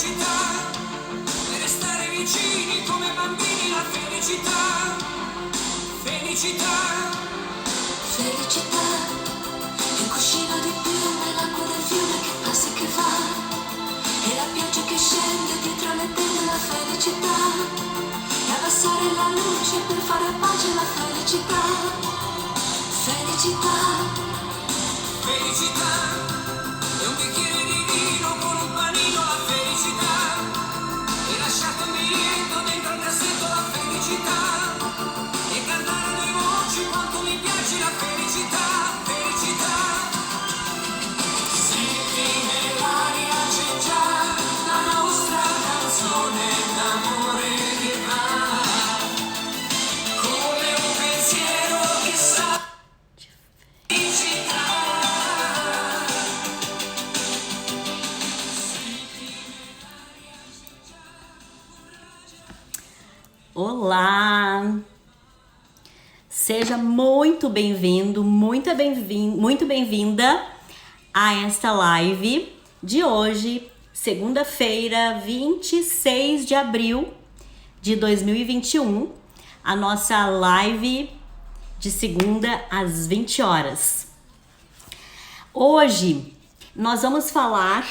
felicità, e restare vicini come bambini, la felicità, felicità. Felicità, è un cuscino di piume, l'acqua del fiume che passa e che va, e la pioggia che scende dietro le tende, la felicità, e abbassare la luce per fare pace, la felicità, felicità, felicità, è un bicchiere di vino con un panino, la felicità, e lasciato un biglietto dentro il cassetto, la felicità, e cantare a due voci quanto mi piace la felicità, felicità. Senti nell'aria c'è già la nostra canzone d'amore che va, come un pensiero che sa felicità. Olá! Seja muito bem-vindo, muito bem-vinda a esta live de hoje, segunda-feira, 26 de abril de 2021, a nossa live de segunda às 20 horas. Hoje nós vamos falar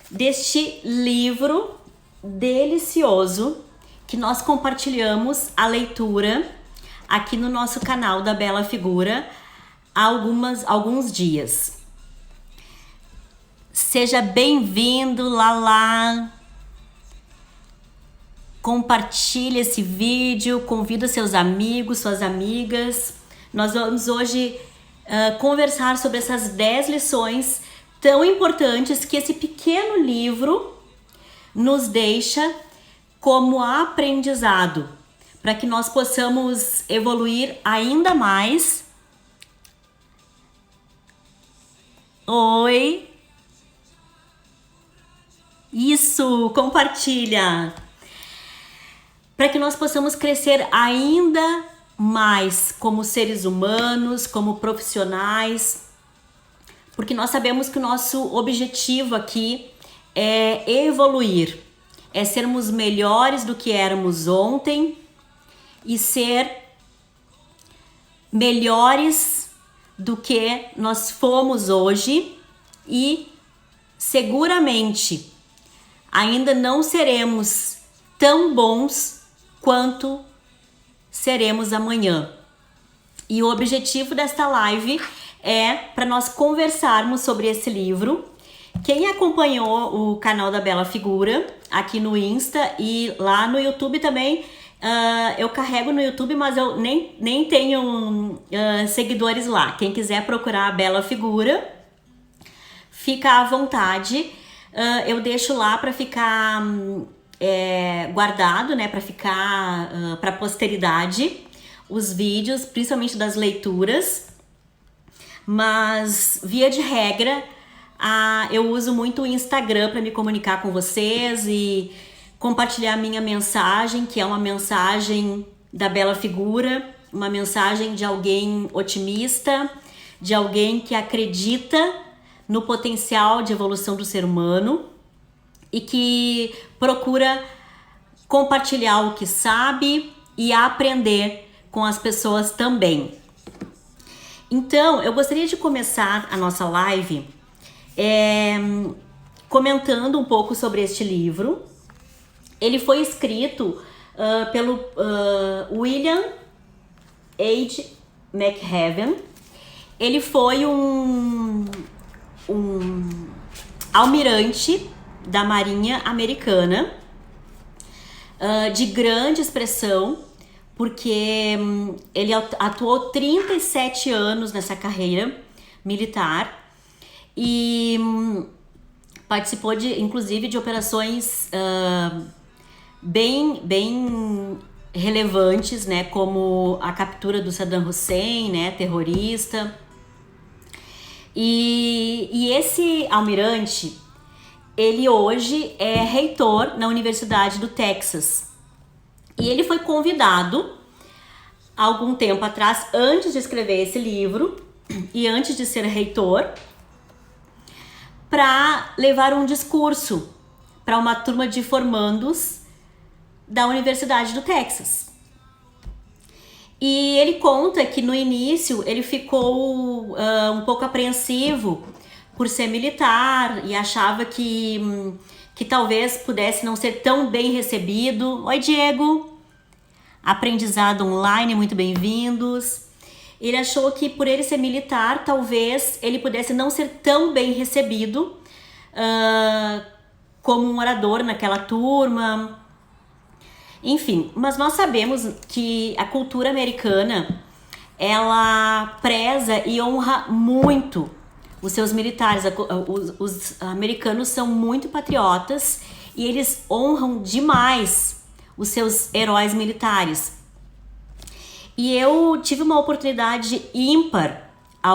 deste livro delicioso que nós compartilhamos a leitura aqui no nosso canal da Bela Figura há alguns dias. Seja bem-vindo, Lala. Compartilhe esse vídeo, convida seus amigos, suas amigas. Nós vamos hoje conversar sobre essas 10 lições tão importantes que esse pequeno livro nos deixa como aprendizado, para que nós possamos evoluir ainda mais. Oi! Isso, compartilha! Para que nós possamos crescer ainda mais como seres humanos, como profissionais, porque nós sabemos que o nosso objetivo aqui é evoluir, é sermos melhores do que éramos ontem e ser melhores do que nós fomos hoje, e seguramente ainda não seremos tão bons quanto seremos amanhã. E o objetivo desta live é para nós conversarmos sobre esse livro. Quem acompanhou o canal da Bela Figura aqui no Insta e lá no YouTube também, eu carrego no YouTube, mas eu nem tenho seguidores lá. Quem quiser procurar a Bela Figura, fica à vontade. Eu deixo lá para ficar guardado, né, para ficar para posteridade os vídeos, principalmente das leituras. Mas via de regra, eu uso muito o Instagram para me comunicar com vocês e compartilhar a minha mensagem, que é uma mensagem da Bela Figura, uma mensagem de alguém otimista, de alguém que acredita no potencial de evolução do ser humano e que procura compartilhar o que sabe e aprender com as pessoas também. Então, eu gostaria de começar a nossa live comentando um pouco sobre este livro. Ele foi escrito pelo William H. McEwan. Ele foi um almirante da Marinha Americana, de grande expressão, porque ele atuou 37 anos nessa carreira militar e participou inclusive de operações bem relevantes, né, como a captura do Saddam Hussein, né, terrorista. E esse almirante, ele hoje é reitor na Universidade do Texas. E ele foi convidado há algum tempo atrás, antes de escrever esse livro e antes de ser reitor, para levar um discurso para uma turma de formandos da Universidade do Texas. E ele conta que no início ele ficou um pouco apreensivo por ser militar e achava que talvez pudesse não ser tão bem recebido. Oi, Diego! Aprendizado online, muito bem-vindos. Ele achou que por ele ser militar, talvez ele pudesse não ser tão bem recebido como um orador naquela turma. Enfim, mas nós sabemos que a cultura americana, ela preza e honra muito os seus militares. Os americanos são muito patriotas e eles honram demais os seus heróis militares. E eu tive uma oportunidade ímpar há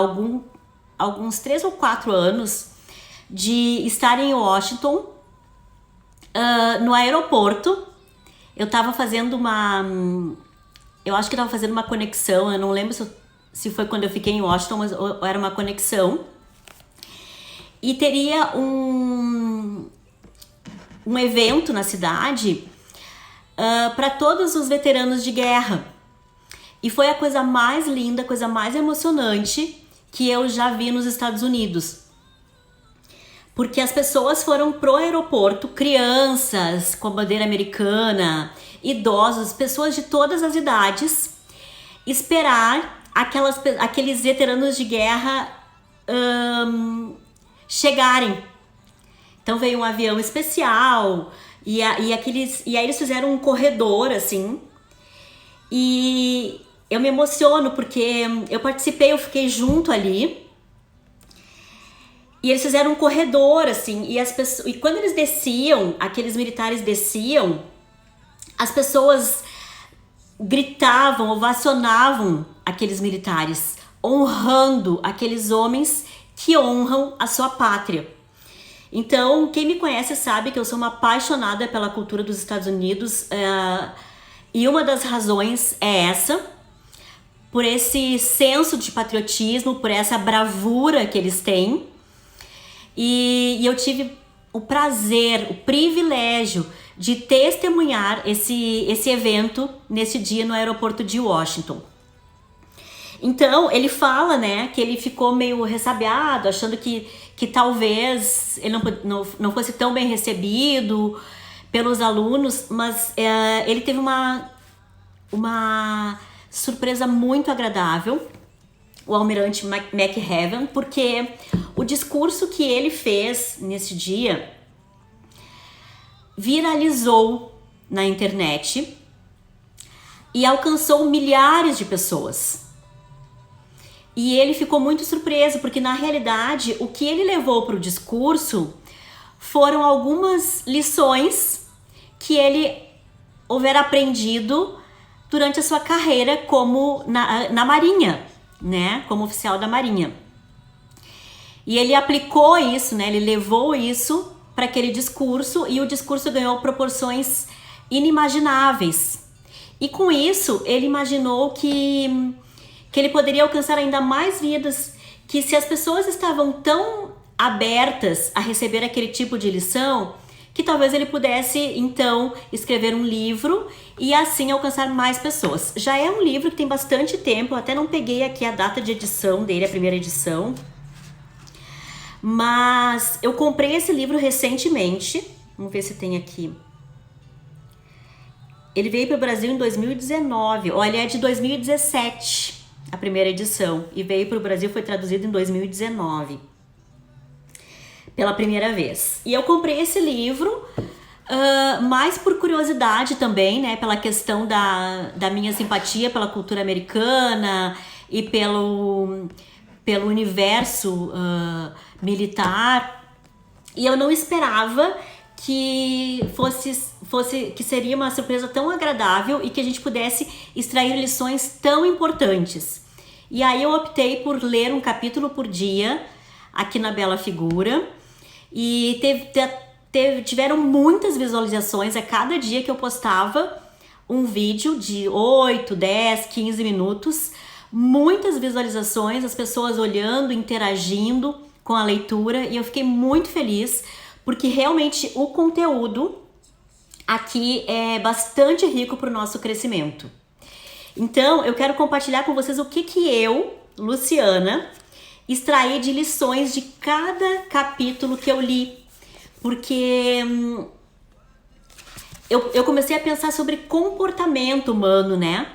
alguns 3 ou 4 anos de estar em Washington, no aeroporto. Eu tava fazendo eu acho que eu tava fazendo uma conexão, eu não lembro se foi quando eu fiquei em Washington, mas era uma conexão. E teria um evento na cidade para todos os veteranos de guerra. E foi a coisa mais linda, a coisa mais emocionante que eu já vi nos Estados Unidos. Porque as pessoas foram pro aeroporto, crianças com a bandeira americana, idosos, pessoas de todas as idades, esperar aqueles veteranos de guerra chegarem. Então veio um avião especial e aí eles fizeram um corredor assim. E eu me emociono porque eu participei, eu fiquei junto ali. E eles fizeram um corredor, assim, e quando eles desciam, aqueles militares desciam, as pessoas gritavam, ovacionavam aqueles militares, honrando aqueles homens que honram a sua pátria. Então, quem me conhece sabe que eu sou uma apaixonada pela cultura dos Estados Unidos, e uma das razões é essa, por esse senso de patriotismo, por essa bravura que eles têm. E eu tive o prazer, o privilégio de testemunhar esse evento nesse dia no aeroporto de Washington. Então, ele fala, né, que ele ficou meio ressabiado, achando que talvez ele não fosse tão bem recebido pelos alunos, mas ele teve uma surpresa muito agradável, o almirante McHaven, porque o discurso que ele fez nesse dia viralizou na internet e alcançou milhares de pessoas. E ele ficou muito surpreso, porque na realidade o que ele levou para o discurso foram algumas lições que ele houver aprendido durante a sua carreira como na Marinha, né, como oficial da Marinha. E ele aplicou isso, né, ele levou isso para aquele discurso e o discurso ganhou proporções inimagináveis. E com isso ele imaginou que ele poderia alcançar ainda mais vidas, que se as pessoas estavam tão abertas a receber aquele tipo de lição, que talvez ele pudesse então escrever um livro e assim alcançar mais pessoas. Já é um livro que tem bastante tempo, eu até não peguei aqui a data de edição dele, a primeira edição, mas eu comprei esse livro recentemente. Vamos ver se tem aqui. Ele veio para o Brasil em 2019, olha, é de 2017 a primeira edição, e veio para o Brasil, foi traduzido em 2019 pela primeira vez. E eu comprei esse livro mais por curiosidade também, né, pela questão da minha simpatia pela cultura americana e pelo universo militar. E eu não esperava que que seria uma surpresa tão agradável e que a gente pudesse extrair lições tão importantes. E aí eu optei por ler um capítulo por dia aqui na Bela Figura, e tiveram muitas visualizações a cada dia que eu postava um vídeo de 8, 10, 15 minutos, muitas visualizações, as pessoas olhando, interagindo com a leitura, e eu fiquei muito feliz, porque realmente o conteúdo aqui é bastante rico para o nosso crescimento. Então, eu quero compartilhar com vocês o que eu, Luciana, extraí de lições de cada capítulo que eu li. Porque eu comecei a pensar sobre comportamento humano, né?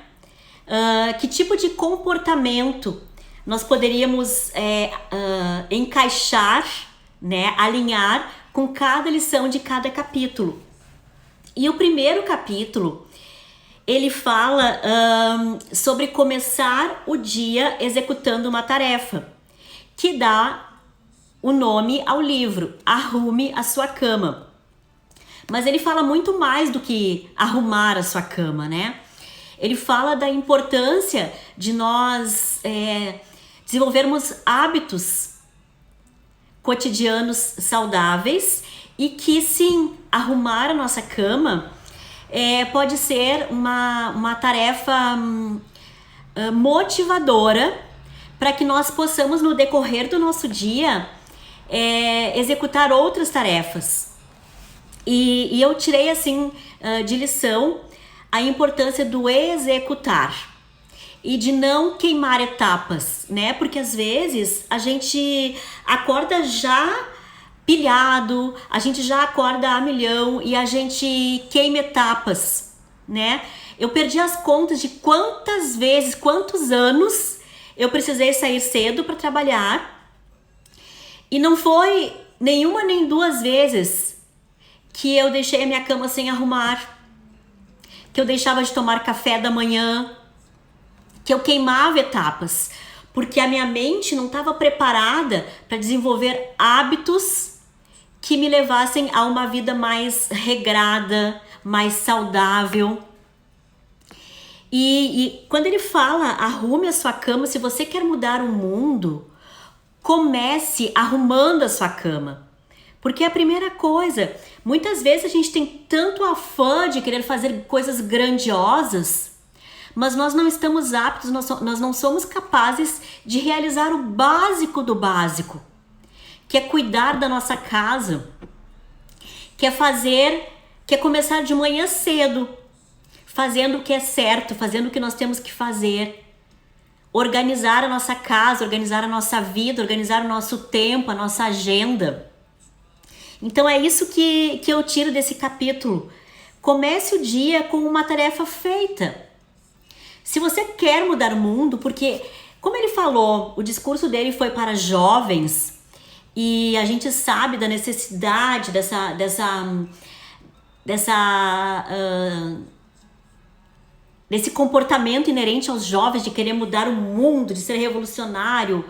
Que tipo de comportamento nós poderíamos encaixar, né? Alinhar com cada lição de cada capítulo. E o primeiro capítulo, ele fala sobre começar o dia executando uma tarefa, que dá o nome ao livro, Arrume a Sua Cama. Mas ele fala muito mais do que arrumar a sua cama, né? Ele fala da importância de nós desenvolvermos hábitos cotidianos saudáveis e que, sim, arrumar a nossa cama pode ser uma tarefa motivadora para que nós possamos, no decorrer do nosso dia, executar outras tarefas. E eu tirei assim de lição a importância do executar e de não queimar etapas, né? Porque às vezes a gente acorda já pilhado, a gente já acorda a milhão e a gente queima etapas, né? Eu perdi as contas de quantas vezes, quantos anos eu precisei sair cedo para trabalhar. E não foi nenhuma nem duas vezes que eu deixei a minha cama sem arrumar, que eu deixava de tomar café da manhã, que eu queimava etapas, porque a minha mente não estava preparada para desenvolver hábitos que me levassem a uma vida mais regrada, mais saudável. E quando ele fala, arrume a sua cama, se você quer mudar o mundo, comece arrumando a sua cama. Porque é a primeira coisa. Muitas vezes a gente tem tanto afã de querer fazer coisas grandiosas, mas nós não estamos aptos, nós não somos capazes de realizar o básico do básico, que é cuidar da nossa casa, que é começar de manhã cedo, fazendo o que é certo, fazendo o que nós temos que fazer. Organizar a nossa casa, organizar a nossa vida, organizar o nosso tempo, a nossa agenda. Então é isso que eu tiro desse capítulo. Comece o dia com uma tarefa feita. Se você quer mudar o mundo, porque, como ele falou, o discurso dele foi para jovens e a gente sabe da necessidade desse comportamento inerente aos jovens de querer mudar o mundo, de ser revolucionário,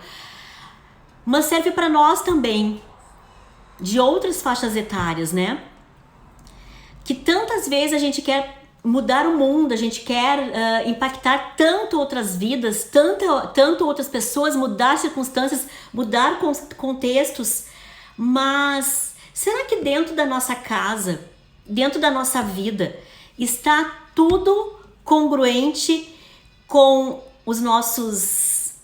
mas serve para nós também, de outras faixas etárias, né? Que tantas vezes a gente quer mudar o mundo, a gente quer impactar tanto outras vidas, tanto outras pessoas, mudar circunstâncias, mudar contextos, mas será que dentro da nossa casa, dentro da nossa vida, está tudo congruente com os nossos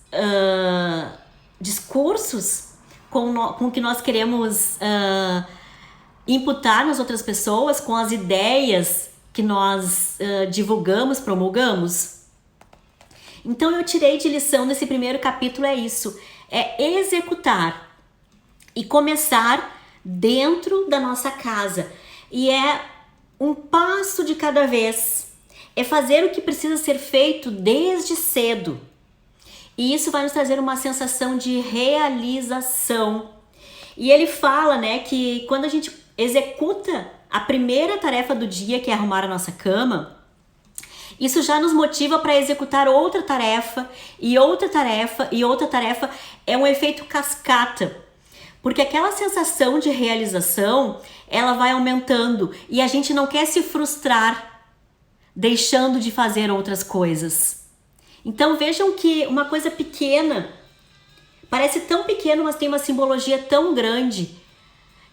discursos, com o que nós queremos imputar nas outras pessoas, com as ideias que nós divulgamos, promulgamos? Então eu tirei de lição nesse primeiro capítulo isso, é executar e começar dentro da nossa casa, e é um passo de cada vez. É fazer o que precisa ser feito desde cedo. E isso vai nos trazer uma sensação de realização. E ele fala, né, que quando a gente executa a primeira tarefa do dia, que é arrumar a nossa cama, isso já nos motiva para executar outra tarefa, e outra tarefa, e outra tarefa. É um efeito cascata. Porque aquela sensação de realização, ela vai aumentando. E a gente não quer se frustrar deixando de fazer outras coisas. Então vejam que uma coisa pequena, parece tão pequeno, mas tem uma simbologia tão grande,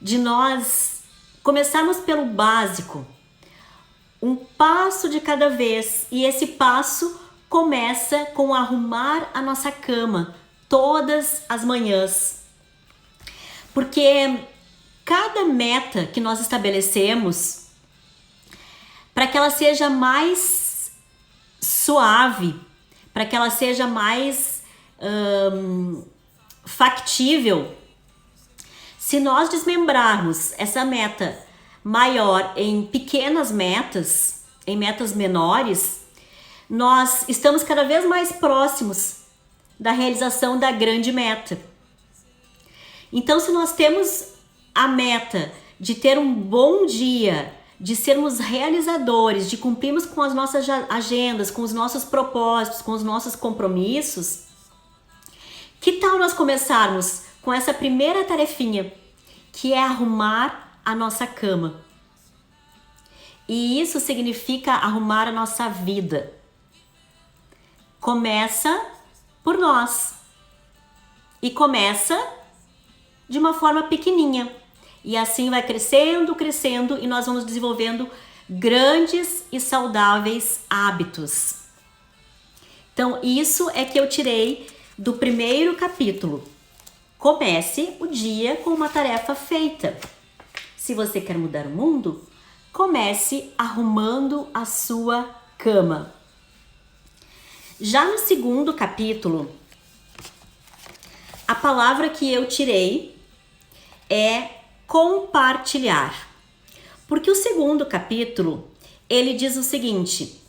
de nós começarmos pelo básico, um passo de cada vez, e esse passo começa com arrumar a nossa cama todas as manhãs. Porque cada meta que nós estabelecemos, para que ela seja mais suave, para que ela seja mais factível, se nós desmembrarmos essa meta maior em pequenas metas, em metas menores, nós estamos cada vez mais próximos da realização da grande meta. Então, se nós temos a meta de ter um bom dia, de sermos realizadores, de cumprirmos com as nossas agendas, com os nossos propósitos, com os nossos compromissos, que tal nós começarmos com essa primeira tarefinha, que é arrumar a nossa cama? E isso significa arrumar a nossa vida. Começa por nós. E começa de uma forma pequenininha. E assim vai crescendo, crescendo, e nós vamos desenvolvendo grandes e saudáveis hábitos. Então, isso é que eu tirei do primeiro capítulo. Comece o dia com uma tarefa feita. Se você quer mudar o mundo, comece arrumando a sua cama. Já no segundo capítulo, a palavra que eu tirei é compartilhar. Porque o segundo capítulo, ele diz o seguinte: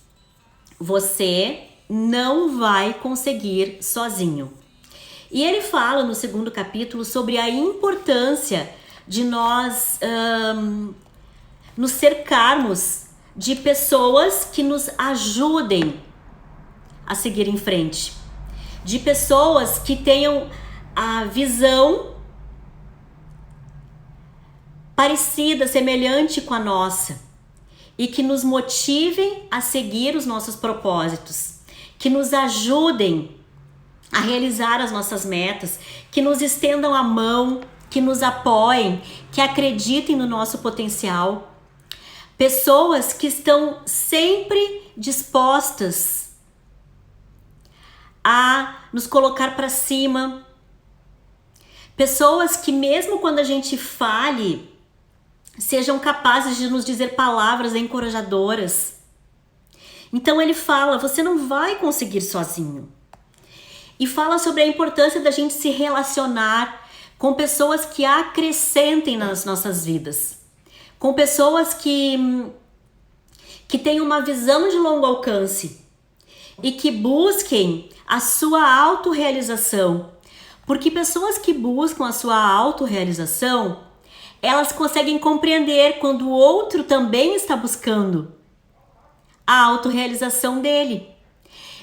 você não vai conseguir sozinho. E ele fala no segundo capítulo sobre a importância de nós nos cercarmos de pessoas que nos ajudem a seguir em frente, de pessoas que tenham a visão parecida, semelhante com a nossa, e que nos motivem a seguir os nossos propósitos, que nos ajudem a realizar as nossas metas, que nos estendam a mão, que nos apoiem, que acreditem no nosso potencial. Pessoas que estão sempre dispostas a nos colocar para cima. Pessoas que mesmo quando a gente fale, sejam capazes de nos dizer palavras encorajadoras. Então ele fala, você não vai conseguir sozinho. E fala sobre a importância da gente se relacionar com pessoas que acrescentem nas nossas vidas. Com pessoas que tenham uma visão de longo alcance e que busquem a sua autorrealização. Porque pessoas que buscam a sua autorrealização, elas conseguem compreender quando o outro também está buscando a autorrealização dele.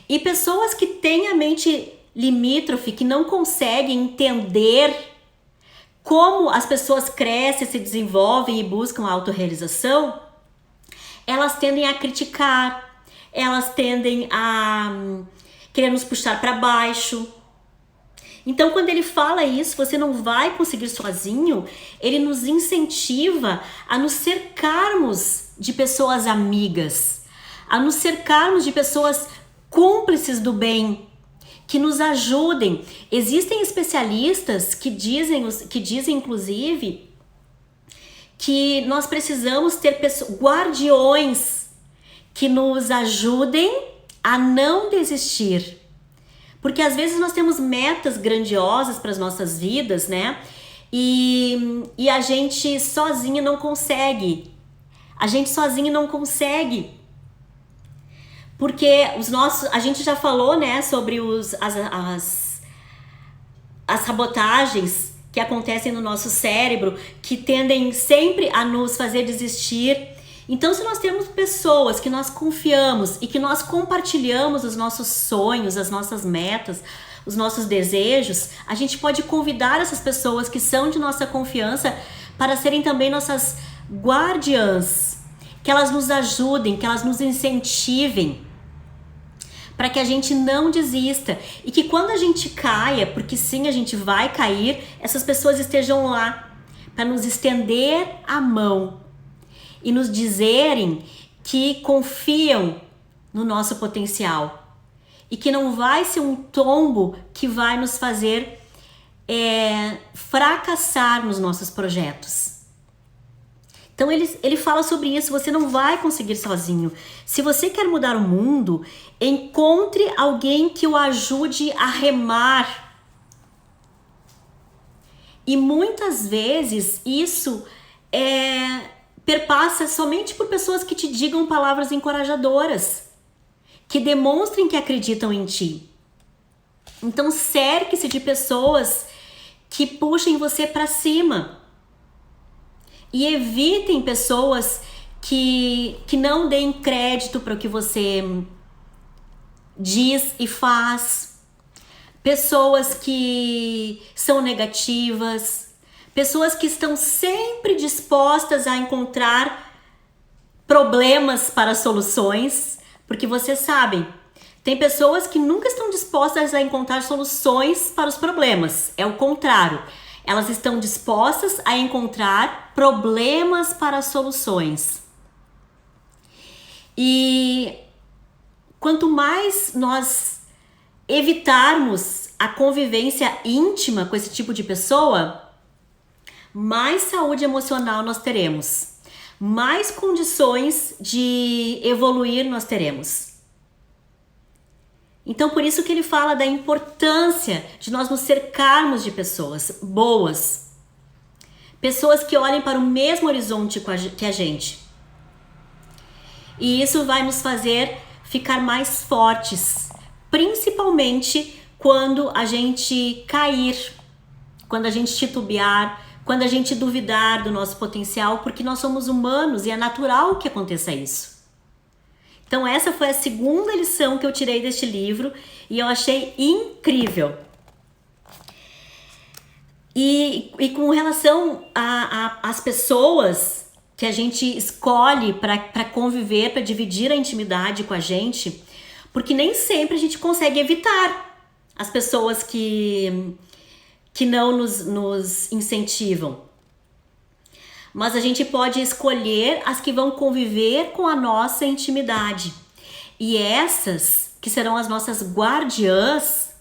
E pessoas que têm a mente limítrofe, que não conseguem entender como as pessoas crescem, se desenvolvem e buscam a autorrealização, elas tendem a criticar, elas tendem a querer nos puxar para baixo. Então, quando ele fala isso, você não vai conseguir sozinho, ele nos incentiva a nos cercarmos de pessoas amigas, a nos cercarmos de pessoas cúmplices do bem, que nos ajudem. Existem especialistas que dizem inclusive, que nós precisamos ter guardiões que nos ajudem a não desistir. Porque às vezes nós temos metas grandiosas para as nossas vidas, né? E a gente sozinha não consegue. Porque a gente já falou, né, sobre as sabotagens que acontecem no nosso cérebro, que tendem sempre a nos fazer desistir. Então, se nós temos pessoas que nós confiamos e que nós compartilhamos os nossos sonhos, as nossas metas, os nossos desejos, a gente pode convidar essas pessoas que são de nossa confiança para serem também nossas guardiãs, que elas nos ajudem, que elas nos incentivem, para que a gente não desista e que quando a gente caia, porque sim, a gente vai cair, essas pessoas estejam lá para nos estender a mão e nos dizerem que confiam no nosso potencial e que não vai ser um tombo que vai nos fazer fracassar nos nossos projetos. Então ele fala sobre isso, você não vai conseguir sozinho. Se você quer mudar o mundo, encontre alguém que o ajude a remar. E muitas vezes isso perpassa somente por pessoas que te digam palavras encorajadoras, que demonstrem que acreditam em ti. Então cerque-se de pessoas que puxem você para cima. E evitem pessoas que não deem crédito para o que você diz e faz. Pessoas que são negativas. Pessoas que estão sempre dispostas a encontrar problemas para soluções. Porque vocês sabem, tem pessoas que nunca estão dispostas a encontrar soluções para os problemas. É o contrário. Elas estão dispostas a encontrar problemas para soluções. E quanto mais nós evitarmos a convivência íntima com esse tipo de pessoa, mais saúde emocional nós teremos, mais condições de evoluir nós teremos. Então, por isso que ele fala da importância de nós nos cercarmos de pessoas boas. Pessoas que olhem para o mesmo horizonte que a gente. E isso vai nos fazer ficar mais fortes. Principalmente quando a gente cair, quando a gente titubear, quando a gente duvidar do nosso potencial, porque nós somos humanos e é natural que aconteça isso. Então essa foi a segunda lição que eu tirei deste livro e eu achei incrível. E com relação às pessoas que a gente escolhe para conviver, para dividir a intimidade com a gente, porque nem sempre a gente consegue evitar as pessoas que não nos incentivam. Mas a gente pode escolher as que vão conviver com a nossa intimidade. E essas, que serão as nossas guardiãs,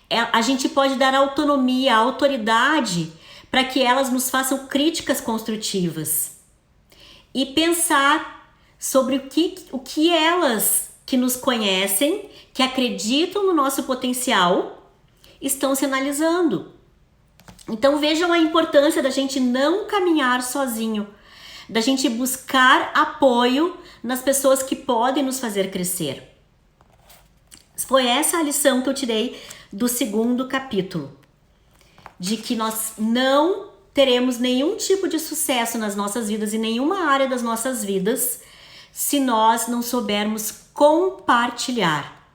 a gente pode dar autonomia, autoridade, para que elas nos façam críticas construtivas. E pensar sobre o que elas que nos conhecem, que acreditam no nosso potencial, estão sinalizando. Então vejam a importância da gente não caminhar sozinho, da gente buscar apoio nas pessoas que podem nos fazer crescer. Foi essa a lição que eu tirei do segundo capítulo, de que nós não teremos nenhum tipo de sucesso nas nossas vidas e nenhuma área das nossas vidas se nós não soubermos compartilhar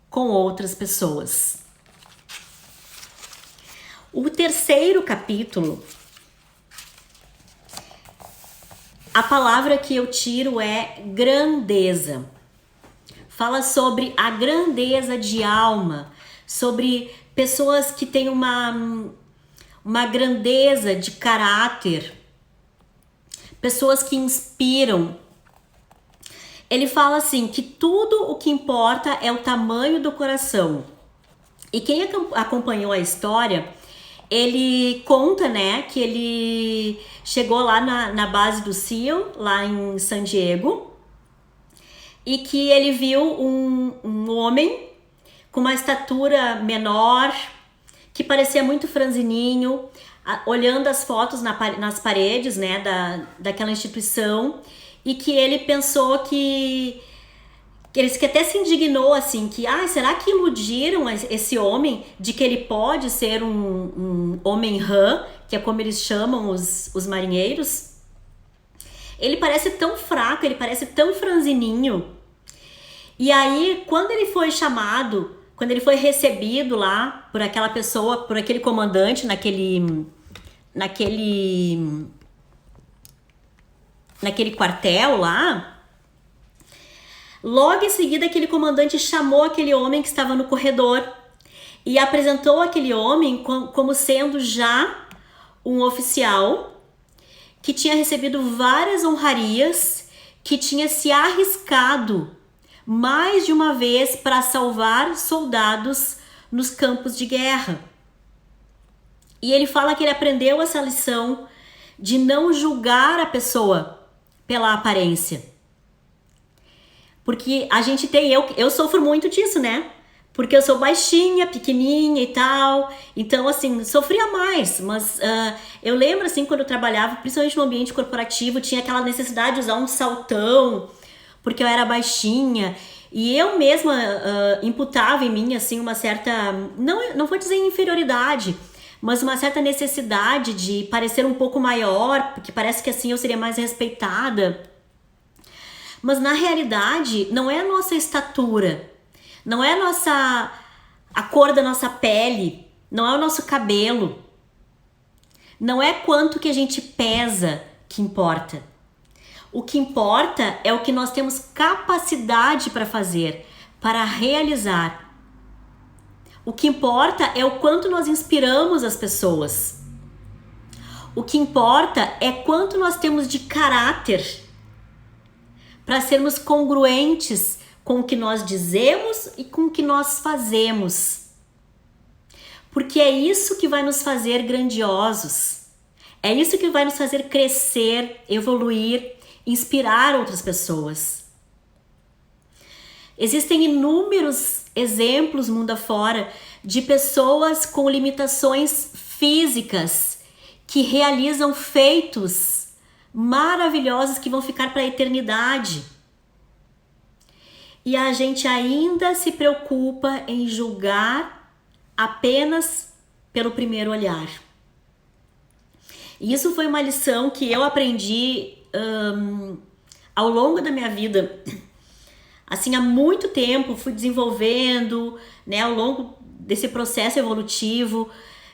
com outras pessoas. O terceiro capítulo, a palavra que eu tiro é grandeza. Fala sobre a grandeza de alma, sobre pessoas que têm uma grandeza de caráter, pessoas que inspiram. Ele fala assim, que tudo o que importa é o tamanho do coração. E quem acompanhou a história, ele conta, né, que ele chegou lá na base do SEAL, lá em San Diego, e que ele viu um homem com uma estatura menor, que parecia muito franzininho, olhando as fotos nas paredes, né, daquela instituição, e que ele pensou que até se indignou assim, que será que iludiram esse homem de que ele pode ser um homem rã, que é como eles chamam os marinheiros? Ele parece tão fraco, ele parece tão franzininho. E aí, quando ele foi chamado, quando ele foi recebido lá por aquela pessoa, por aquele comandante naquele quartel lá, logo em seguida, aquele comandante chamou aquele homem que estava no corredor e apresentou aquele homem como sendo já um oficial que tinha recebido várias honrarias, que tinha se arriscado mais de uma vez para salvar soldados nos campos de guerra. E ele fala que ele aprendeu essa lição de não julgar a pessoa pela aparência. Porque a gente tem, eu sofro muito disso, né? Porque eu sou baixinha, pequenininha e tal, então assim, sofria mais, mas eu lembro assim, quando eu trabalhava, principalmente no ambiente corporativo, tinha aquela necessidade de usar um saltão, porque eu era baixinha, e eu mesma imputava em mim assim uma certa, não vou dizer inferioridade, mas uma certa necessidade de parecer um pouco maior, porque parece que assim eu seria mais respeitada. Mas na realidade, não é a nossa estatura, não é a cor da nossa pele, não é o nosso cabelo, não é quanto que a gente pesa que importa. O que importa é o que nós temos capacidade para fazer, para realizar. O que importa é o quanto nós inspiramos as pessoas. O que importa é quanto nós temos de caráter para sermos congruentes com o que nós dizemos e com o que nós fazemos. Porque é isso que vai nos fazer grandiosos. É isso que vai nos fazer crescer, evoluir, inspirar outras pessoas. Existem inúmeros exemplos mundo afora de pessoas com limitações físicas que realizam feitos maravilhosos que vão ficar para a eternidade. E a gente ainda se preocupa em julgar apenas pelo primeiro olhar. E isso foi uma lição que eu aprendi ao longo da minha vida. Assim, há muito tempo fui desenvolvendo, né, ao longo desse processo evolutivo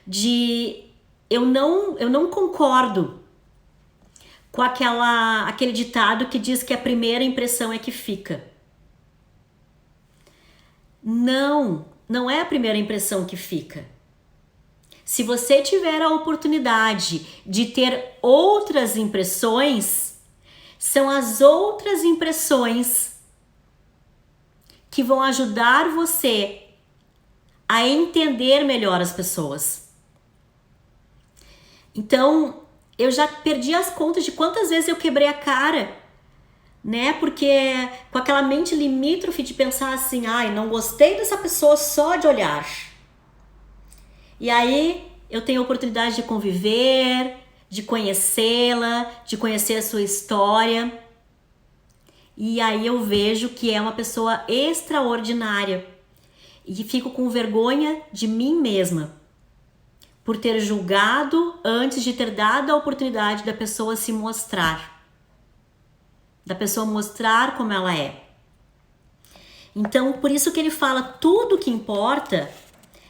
de eu não concordo com aquele ditado que diz que a primeira impressão é que fica. Não é a primeira impressão que fica. Se você tiver a oportunidade de ter outras impressões, são as outras impressões que vão ajudar você a entender melhor as pessoas. Então, eu já perdi as contas de quantas vezes eu quebrei a cara, né? Porque com aquela mente limítrofe de pensar assim, não gostei dessa pessoa só de olhar. E aí eu tenho a oportunidade de conviver, de conhecê-la, de conhecer a sua história. E aí eu vejo que é uma pessoa extraordinária. E fico com vergonha de mim mesma por ter julgado antes de ter dado a oportunidade da pessoa se mostrar. Da pessoa mostrar como ela é. Então, por isso que ele fala, tudo que importa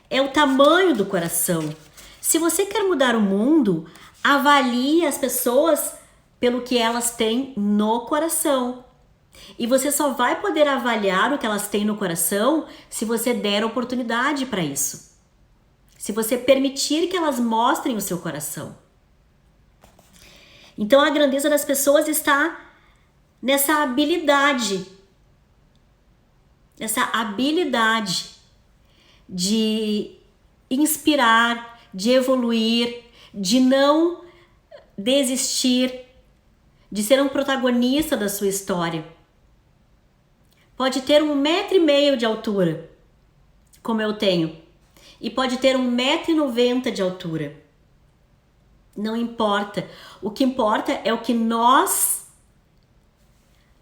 é o tamanho do coração. Se você quer mudar o mundo, avalie as pessoas pelo que elas têm no coração. E você só vai poder avaliar o que elas têm no coração se você der oportunidade para isso. Se você permitir que elas mostrem o seu coração. Então a grandeza das pessoas está nessa habilidade de inspirar, de evoluir, de não desistir, de ser um protagonista da sua história. Pode ter 1,5 metro de altura, como eu tenho, e pode ter 1,90 m de altura. Não importa. O que importa é o que nós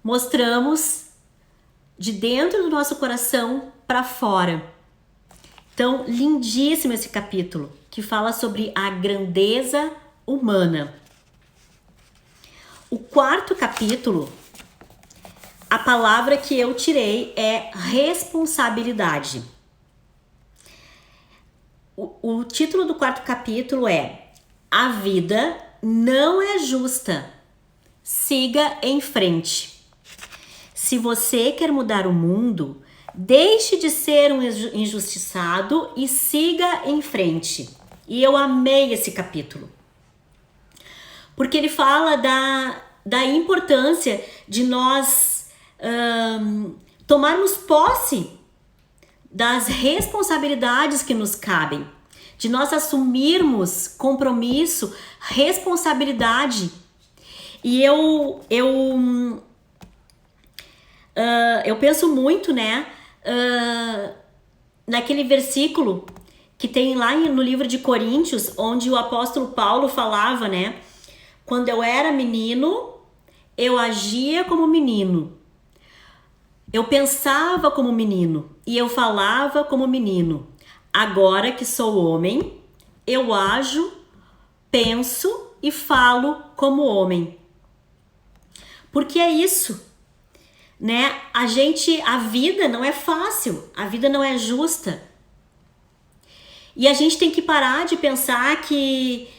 mostramos de dentro do nosso coração para fora. Então, lindíssimo esse capítulo, que fala sobre a grandeza humana. O 4º capítulo, a palavra que eu tirei é responsabilidade. O título do 4º capítulo é A vida não é justa. Siga em frente. Se você quer mudar o mundo, deixe de ser um injustiçado e siga em frente. E eu amei esse capítulo. Porque ele fala da importância de nós tomarmos posse das responsabilidades que nos cabem, de nós assumirmos compromisso, responsabilidade. E eu penso muito, né, naquele versículo que tem lá no livro de Coríntios, onde o apóstolo Paulo falava, né, quando eu era menino, eu agia como menino, eu pensava como menino e eu falava como menino. Agora que sou homem, eu ajo, penso e falo como homem. Porque é isso, né? A vida não é fácil, a vida não é justa. E a gente tem que parar de pensar que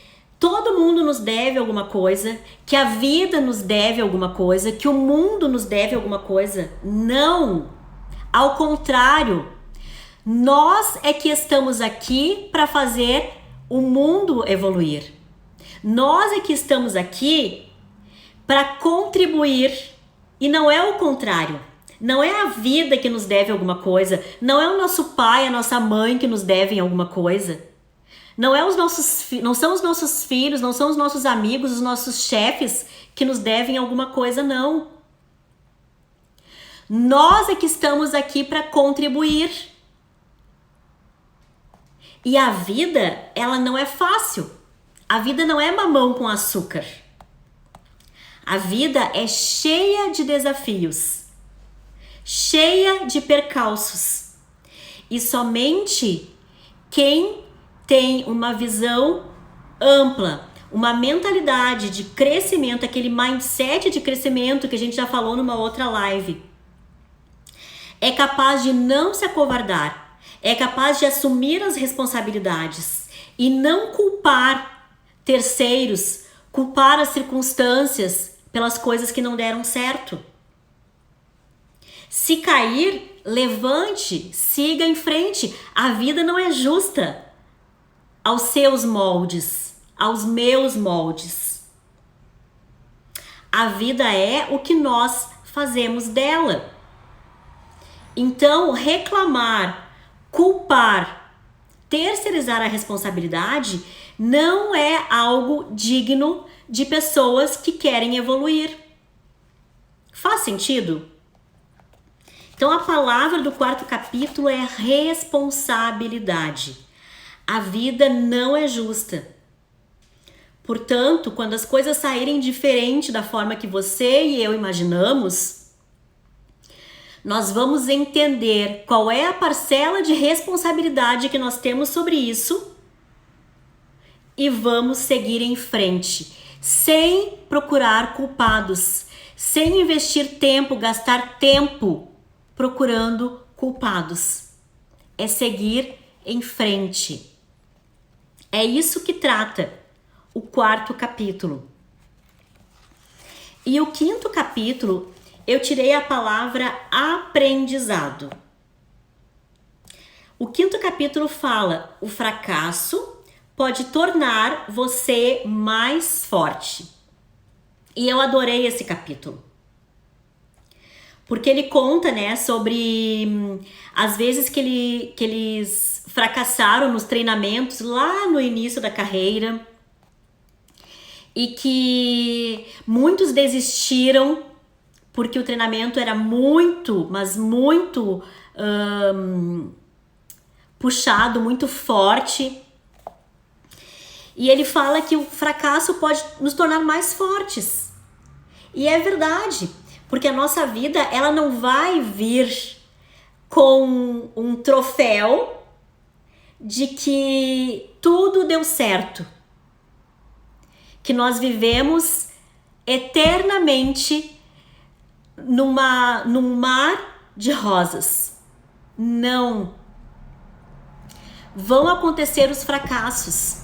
todo mundo nos deve alguma coisa, que a vida nos deve alguma coisa, que o mundo nos deve alguma coisa. Não! Ao contrário, nós é que estamos aqui para fazer o mundo evoluir. Nós é que estamos aqui para contribuir, e não é o contrário. Não é a vida que nos deve alguma coisa, não é o nosso pai, a nossa mãe que nos devem alguma coisa. Não são os nossos filhos, não são os nossos amigos, os nossos chefes que nos devem alguma coisa, não. Nós é que estamos aqui para contribuir. E a vida, ela não é fácil. A vida não é mamão com açúcar. A vida é cheia de desafios, cheia de percalços. E somente quem tem uma visão ampla, uma mentalidade de crescimento, aquele mindset de crescimento que a gente já falou numa outra live, é capaz de não se acovardar, é capaz de assumir as responsabilidades e não culpar terceiros, culpar as circunstâncias pelas coisas que não deram certo. Se cair, levante, siga em frente. A vida não é justa aos seus moldes, aos meus moldes. A vida é o que nós fazemos dela. Então, reclamar, culpar, terceirizar a responsabilidade não é algo digno de pessoas que querem evoluir. Faz sentido? Então, a palavra do 4º capítulo é responsabilidade. A vida não é justa. Portanto, quando as coisas saírem diferente da forma que você e eu imaginamos, nós vamos entender qual é a parcela de responsabilidade que nós temos sobre isso e vamos seguir em frente, sem procurar culpados, sem investir tempo, gastar tempo procurando culpados. É seguir em frente. É isso que trata o 4º capítulo. E o 5º capítulo, eu tirei a palavra aprendizado. O 5º capítulo fala: o fracasso pode tornar você mais forte. E eu adorei esse capítulo. Porque ele conta, né, sobre as vezes que eles fracassaram nos treinamentos lá no início da carreira e que muitos desistiram porque o treinamento era muito, mas muito puxado, muito forte. E ele fala que o fracasso pode nos tornar mais fortes. E é verdade, porque a nossa vida, ela não vai vir com um troféu de que tudo deu certo, que nós vivemos eternamente num mar de rosas. Não. Vão acontecer os fracassos.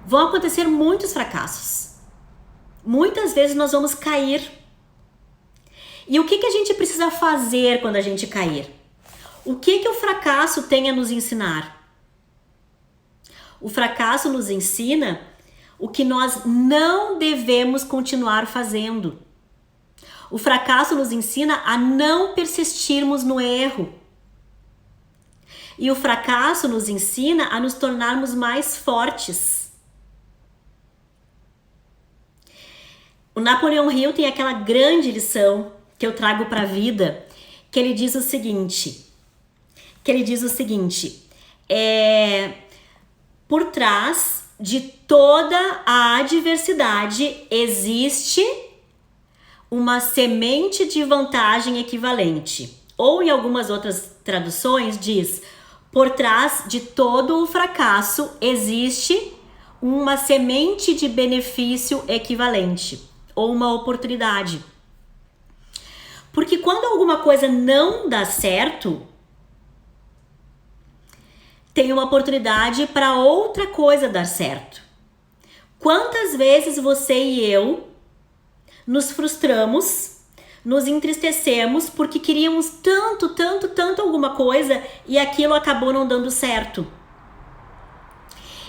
Vão acontecer muitos fracassos. Muitas vezes nós vamos cair. E o que a gente precisa fazer quando a gente cair? O que o fracasso tem a nos ensinar? O fracasso nos ensina o que nós não devemos continuar fazendo. O fracasso nos ensina a não persistirmos no erro. E o fracasso nos ensina a nos tornarmos mais fortes. O Napoleão Hill tem aquela grande lição que eu trago para a vida, que ele diz o seguinte, por trás de toda a adversidade existe uma semente de vantagem equivalente. Ou em algumas outras traduções diz, por trás de todo o fracasso existe uma semente de benefício equivalente, ou uma oportunidade. Porque quando alguma coisa não dá certo, tem uma oportunidade para outra coisa dar certo. Quantas vezes você e eu nos frustramos, nos entristecemos porque queríamos tanto alguma coisa e aquilo acabou não dando certo.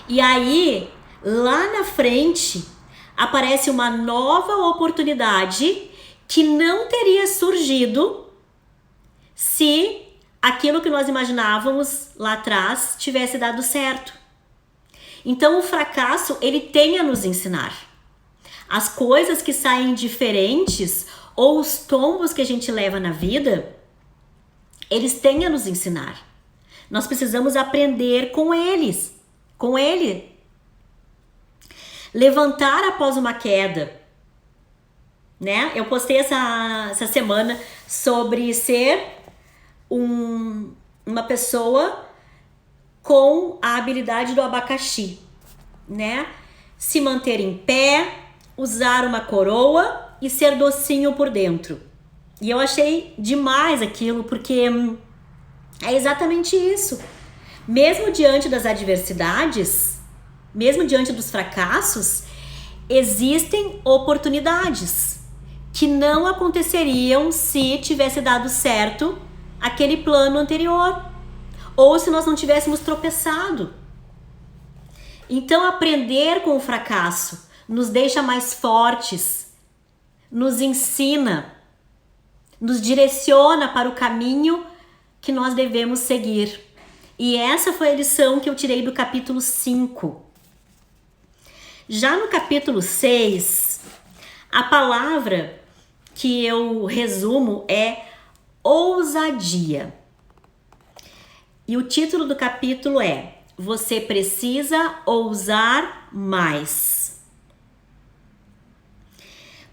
E aí, lá na frente, aparece uma nova oportunidade que não teria surgido se aquilo que nós imaginávamos lá atrás tivesse dado certo. Então o fracasso, ele tem a nos ensinar. As coisas que saem diferentes ou os tombos que a gente leva na vida, eles têm a nos ensinar. Nós precisamos aprender com eles, com ele. Levantar após uma queda, né? Eu postei essa semana sobre ser uma pessoa com a habilidade do abacaxi, né? Se manter em pé, usar uma coroa e ser docinho por dentro. E eu achei demais aquilo, porque é exatamente isso. Mesmo diante das adversidades, mesmo diante dos fracassos, existem oportunidades que não aconteceriam se tivesse dado certo aquele plano anterior, ou se nós não tivéssemos tropeçado. Então, aprender com o fracasso nos deixa mais fortes, nos ensina, nos direciona para o caminho que nós devemos seguir. E essa foi a lição que eu tirei do capítulo 5. Já no capítulo 6, a palavra que eu resumo é ousadia. E o título do capítulo é Você precisa ousar mais.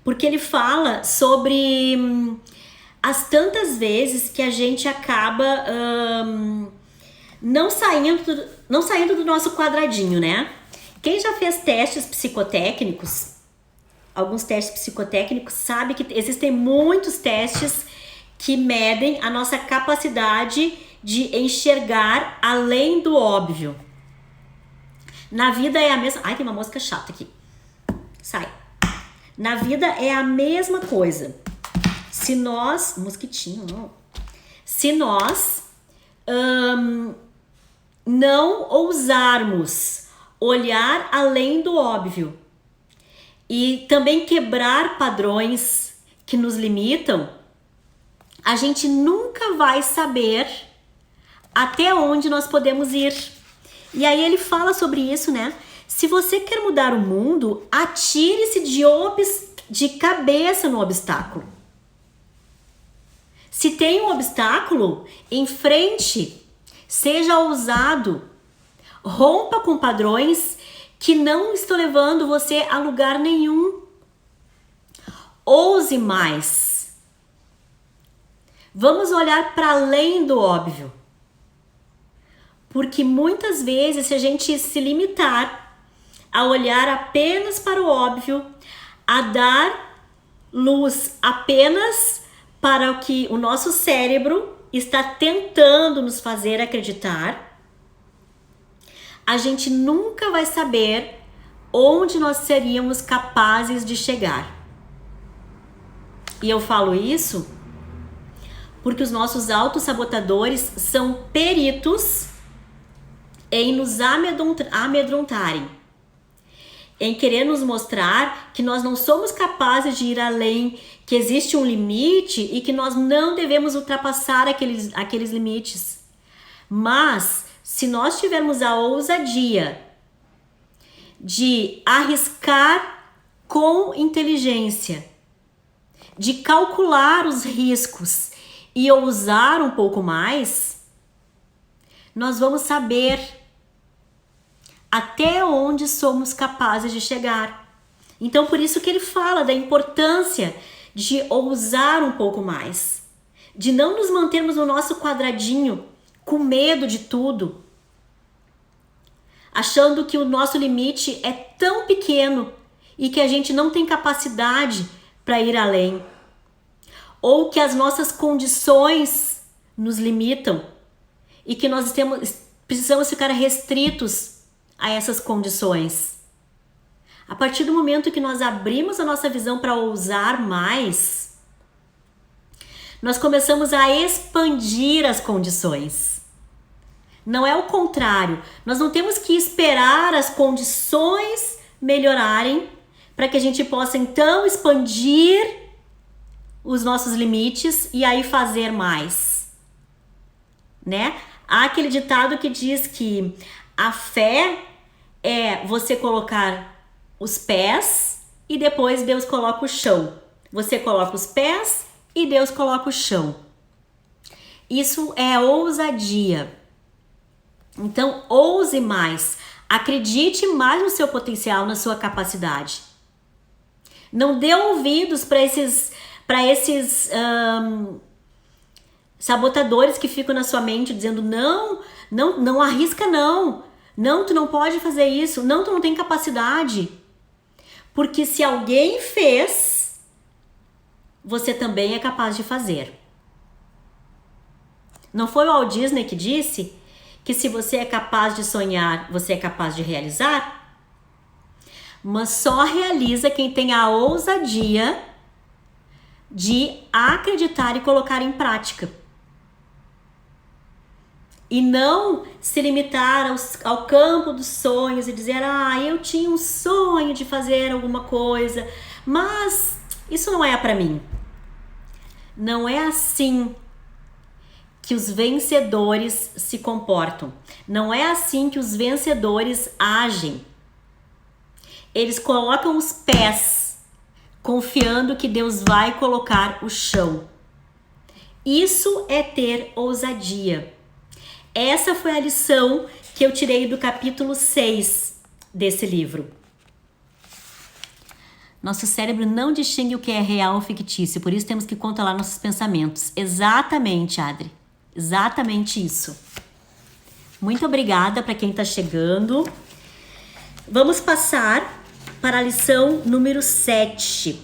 Porque ele fala sobre as tantas vezes que a gente acaba não saindo do nosso quadradinho, né? Quem já fez testes psicotécnicos, alguns testes psicotécnicos, sabe que existem muitos testes que medem a nossa capacidade de enxergar além do óbvio. Na vida é a mesma... Ai, tem uma mosca chata aqui. Sai. Na vida é a mesma coisa. Se nós... Mosquitinho, não. Se nós não ousarmos olhar além do óbvio e também quebrar padrões que nos limitam, a gente nunca vai saber até onde nós podemos ir. E aí ele fala sobre isso, né? Se você quer mudar o mundo, atire-se de cabeça no obstáculo. Se tem um obstáculo, enfrente, seja ousado, rompa com padrões que não estão levando você a lugar nenhum. Ouse mais. Vamos olhar para além do óbvio. Porque muitas vezes, se a gente se limitar a olhar apenas para o óbvio, a dar luz apenas para o que o nosso cérebro está tentando nos fazer acreditar, a gente nunca vai saber onde nós seríamos capazes de chegar. E eu falo isso porque os nossos autossabotadores são peritos em nos amedrontarem, em querer nos mostrar que nós não somos capazes de ir além, que existe um limite e que nós não devemos ultrapassar aqueles limites. Mas se nós tivermos a ousadia de arriscar com inteligência, de calcular os riscos e ousar um pouco mais, nós vamos saber até onde somos capazes de chegar. Então, por isso que ele fala da importância de ousar um pouco mais, de não nos mantermos no nosso quadradinho, com medo de tudo, achando que o nosso limite é tão pequeno e que a gente não tem capacidade para ir além, ou que as nossas condições nos limitam e que nós precisamos ficar restritos a essas condições. A partir do momento que nós abrimos a nossa visão para ousar mais, nós começamos a expandir as condições. Não é o contrário. Nós não temos que esperar as condições melhorarem para que a gente possa então expandir os nossos limites e aí fazer mais, né? Há aquele ditado que diz que a fé é você colocar os pés e depois Deus coloca o chão. Você coloca os pés e Deus coloca o chão. Isso é ousadia. Então, ouse mais. Acredite mais no seu potencial, na sua capacidade. Não dê ouvidos para esses sabotadores que ficam na sua mente dizendo não arrisca não, tu não pode fazer isso, não, tu não tem capacidade. Porque se alguém fez, você também é capaz de fazer. Não foi o Walt Disney que disse que se você é capaz de sonhar, você é capaz de realizar? Mas só realiza quem tem a ousadia de acreditar e colocar em prática. E não se limitar ao campo dos sonhos e dizer, eu tinha um sonho de fazer alguma coisa, mas isso não é para mim. Não é assim que os vencedores se comportam. Não é assim que os vencedores agem. Eles colocam os pés, confiando que Deus vai colocar o chão. Isso é ter ousadia. Essa foi a lição que eu tirei do capítulo 6 desse livro. Nosso cérebro não distingue o que é real ou fictício, por isso temos que controlar nossos pensamentos. Exatamente, Adri. Exatamente isso. Muito obrigada para quem está chegando. Vamos passar para a lição número 7.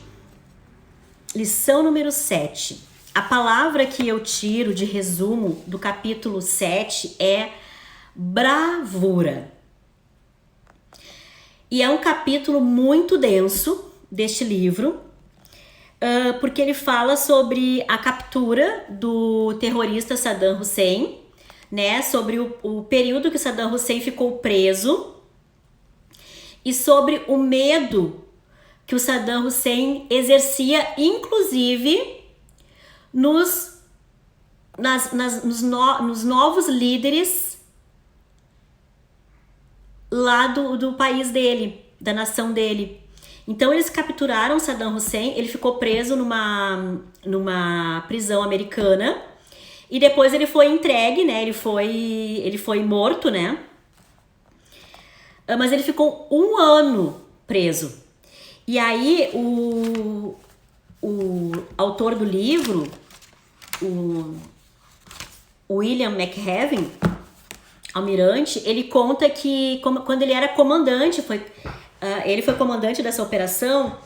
Lição número 7. A palavra que eu tiro de resumo do capítulo 7 é bravura. E é um capítulo muito denso deste livro, porque ele fala sobre a captura do terrorista Saddam Hussein, né? Sobre o período que Saddam Hussein ficou preso e sobre o medo que o Saddam Hussein exercia, inclusive nos novos líderes lá do país dele, da nação dele. Então eles capturaram Saddam Hussein, ele ficou preso numa prisão americana e depois ele foi entregue, né? Ele foi morto, né? Mas ele ficou 1 ano preso. E aí o autor do livro, o William McHavin, almirante, ele conta que quando ele era comandante, ele foi comandante dessa operação,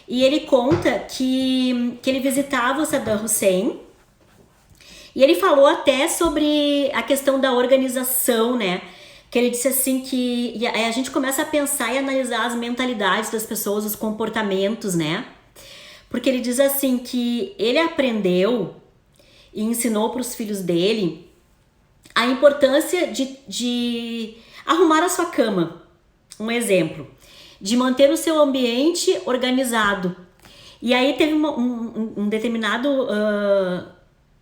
e ele conta que ele visitava o Saddam Hussein, e ele falou até sobre a questão da organização, né? Que ele disse assim que a gente começa a pensar e analisar as mentalidades das pessoas, os comportamentos, né? Porque ele diz assim que ele aprendeu e ensinou para os filhos dele a importância de arrumar a sua cama. Um exemplo. De manter o seu ambiente organizado. E aí teve um determinado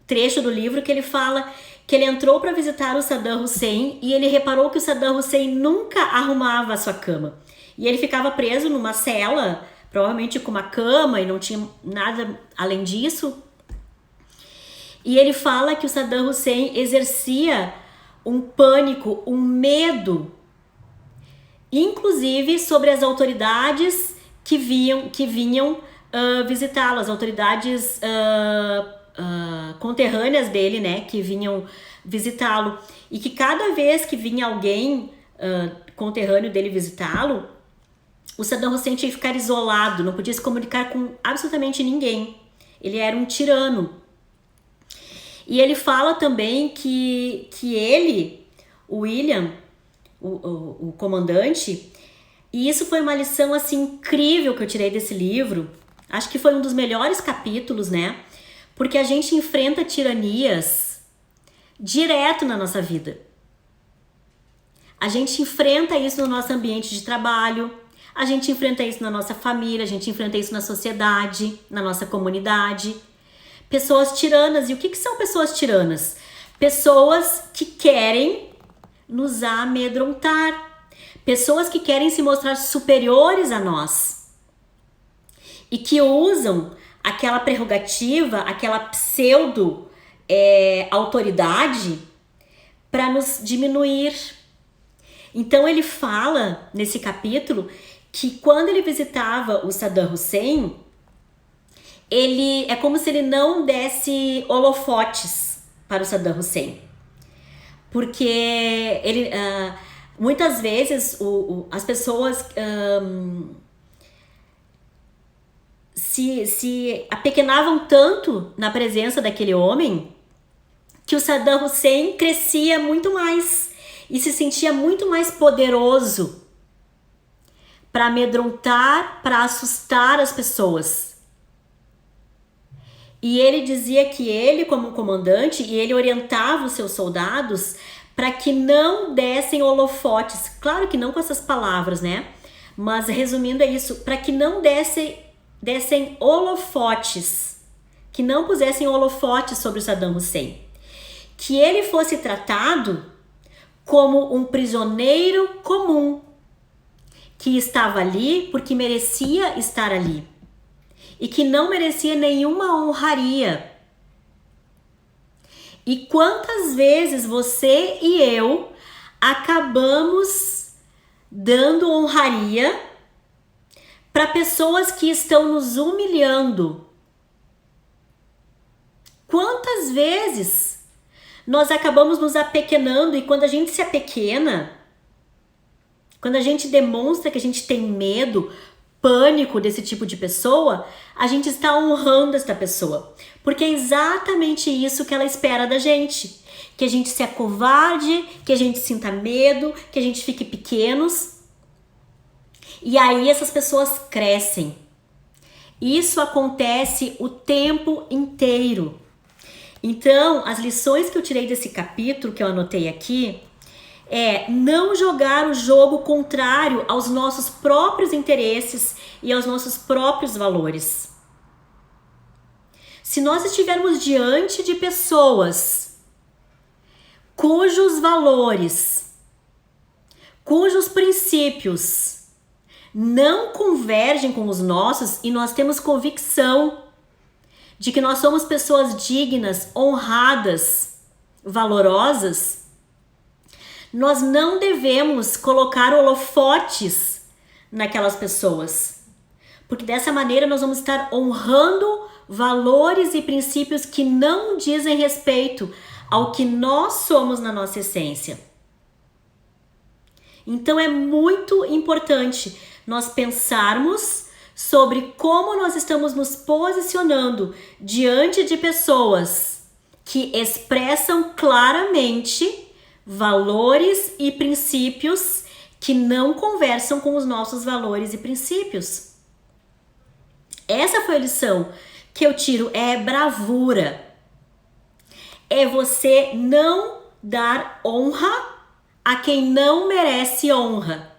trecho do livro que ele fala que ele entrou para visitar o Saddam Hussein e ele reparou que o Saddam Hussein nunca arrumava a sua cama. E ele ficava preso numa cela, provavelmente com uma cama e não tinha nada além disso. E ele fala que o Saddam Hussein exercia um pânico, um medo, inclusive sobre as autoridades que vinham visitá-lo, as autoridades conterrâneas dele, né, que vinham visitá-lo, e que cada vez que vinha alguém conterrâneo dele visitá-lo, o Saddam Hussein tinha que ficar isolado, não podia se comunicar com absolutamente ninguém. Ele era um tirano. E ele fala também que ele, o William, o comandante, e isso foi uma lição assim incrível que eu tirei desse livro. Acho que foi um dos melhores capítulos, né? Porque a gente enfrenta tiranias direto na nossa vida. A gente enfrenta isso no nosso ambiente de trabalho, a gente enfrenta isso na nossa família, a gente enfrenta isso na sociedade, na nossa comunidade. Pessoas tiranas. E o que são pessoas tiranas? Pessoas que querem nos amedrontar. Pessoas que querem se mostrar superiores a nós. E que usam aquela prerrogativa, aquela pseudo autoridade para nos diminuir. Então ele fala nesse capítulo que quando ele visitava o Saddam Hussein, é como se ele não desse holofotes para o Saddam Hussein. Porque ele, muitas vezes as pessoas se apequenavam tanto na presença daquele homem que o Saddam Hussein crescia muito mais e se sentia muito mais poderoso para amedrontar, para assustar as pessoas. E ele dizia que ele, como comandante, e ele orientava os seus soldados para que não dessem holofotes. Claro que não com essas palavras, né? Mas resumindo é isso, para que não dessem holofotes, que não pusessem holofotes sobre o Saddam Hussein. Que ele fosse tratado como um prisioneiro comum, que estava ali porque merecia estar ali. E que não merecia nenhuma honraria. E quantas vezes você e eu acabamos dando honraria para pessoas que estão nos humilhando? Quantas vezes nós acabamos nos apequenando, e quando a gente se apequena, quando a gente demonstra que a gente tem medo, pânico desse tipo de pessoa, a gente está honrando esta pessoa, porque é exatamente isso que ela espera da gente, que a gente se acovarde, que a gente sinta medo, que a gente fique pequenos, e aí essas pessoas crescem. Isso acontece o tempo inteiro. Então, as lições que eu tirei desse capítulo, que eu anotei aqui, não jogar o jogo contrário aos nossos próprios interesses e aos nossos próprios valores. Se nós estivermos diante de pessoas cujos valores, cujos princípios não convergem com os nossos, e nós temos convicção de que nós somos pessoas dignas, honradas, valorosas, nós não devemos colocar holofotes naquelas pessoas, porque dessa maneira nós vamos estar honrando valores e princípios que não dizem respeito ao que nós somos na nossa essência. Então é muito importante nós pensarmos sobre como nós estamos nos posicionando diante de pessoas que expressam claramente valores e princípios que não conversam com os nossos valores e princípios. Essa foi a lição que eu tiro, é bravura. É você não dar honra a quem não merece honra.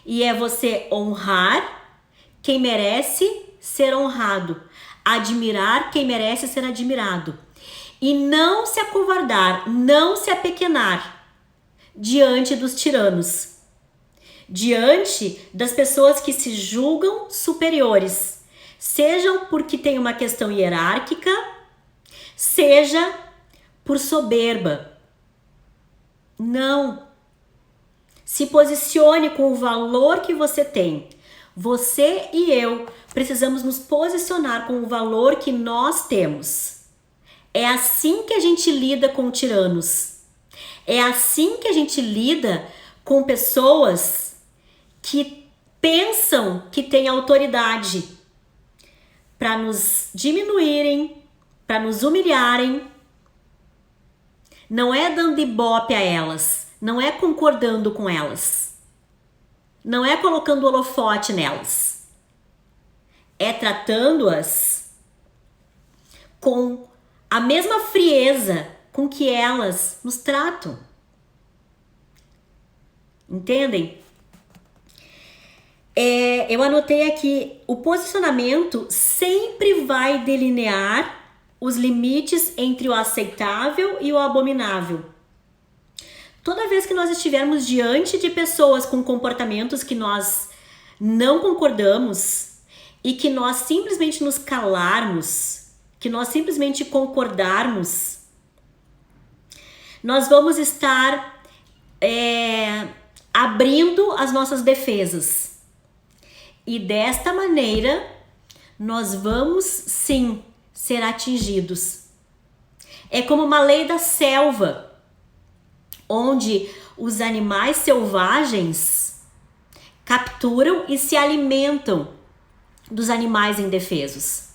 E é você honrar quem merece ser honrado, admirar quem merece ser admirado. e não se acovardar, não se apequenar diante dos tiranos, diante das pessoas que se julgam superiores, sejam porque tem uma questão hierárquica, seja por soberba. Não. Se posicione com o valor que você tem. Você e eu precisamos nos posicionar com o valor que nós temos. É assim que a gente lida com tiranos. É assim que a gente lida com pessoas que pensam que têm autoridade para nos diminuírem, para nos humilharem. Não é dando ibope a elas, não é concordando com elas, não é colocando holofote nelas, é tratando-as com a mesma frieza com que elas nos tratam. Entendem? Eu anotei aqui, o posicionamento sempre vai delinear os limites entre o aceitável e o abominável. Toda vez que nós estivermos diante de pessoas com comportamentos que nós não concordamos e que nós simplesmente nos calarmos, que nós simplesmente concordarmos, nós vamos estar abrindo as nossas defesas. E desta maneira, nós vamos sim ser atingidos. É como uma lei da selva, onde os animais selvagens capturam e se alimentam dos animais indefesos.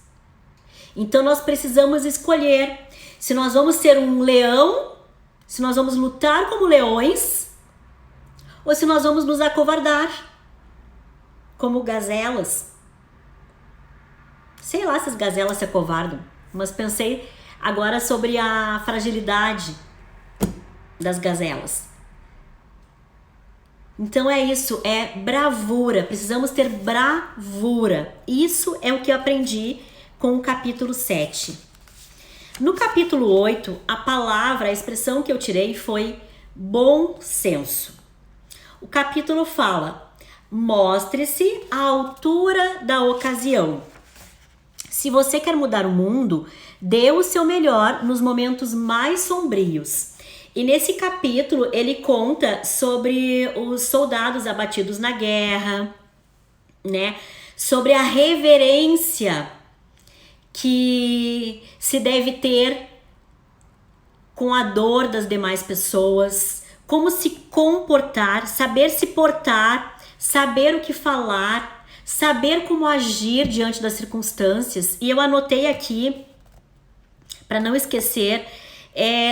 Então nós precisamos escolher se nós vamos ser um leão, se nós vamos lutar como leões, ou se nós vamos nos acovardar como gazelas. Sei lá se as gazelas se acovardam, mas pensei agora sobre a fragilidade das gazelas. Então é isso, é bravura, precisamos ter bravura. Isso é o que eu aprendi com o capítulo 7. No capítulo 8, a palavra, a expressão que eu tirei foi bom senso. O capítulo fala: mostre-se à altura da ocasião. Se você quer mudar o mundo, dê o seu melhor nos momentos mais sombrios. E nesse capítulo ele conta sobre os soldados abatidos na guerra, né? Sobre a reverência que se deve ter com a dor das demais pessoas, como se comportar, saber se portar, saber o que falar, saber como agir diante das circunstâncias. E eu anotei aqui, para não esquecer,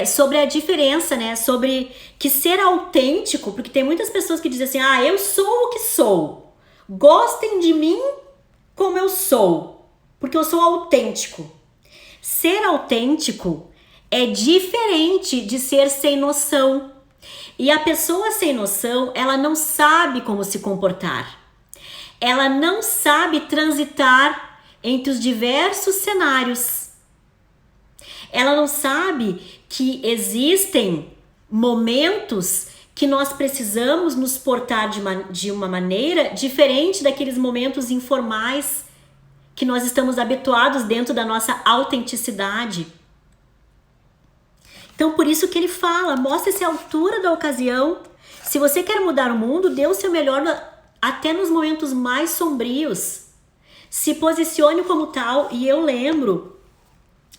sobre a diferença, né? Sobre que ser autêntico, porque tem muitas pessoas que dizem assim: eu sou o que sou, gostem de mim como eu sou, porque eu sou autêntico. Ser autêntico é diferente de ser sem noção. E a pessoa sem noção, ela não sabe como se comportar. Ela não sabe transitar entre os diversos cenários. Ela não sabe que existem momentos que nós precisamos nos portar de uma maneira diferente daqueles momentos informais que nós estamos habituados dentro da nossa autenticidade. Então, por isso que ele fala, mostre-se à altura da ocasião. Se você quer mudar o mundo, dê o seu melhor até nos momentos mais sombrios. Se posicione como tal. E eu lembro,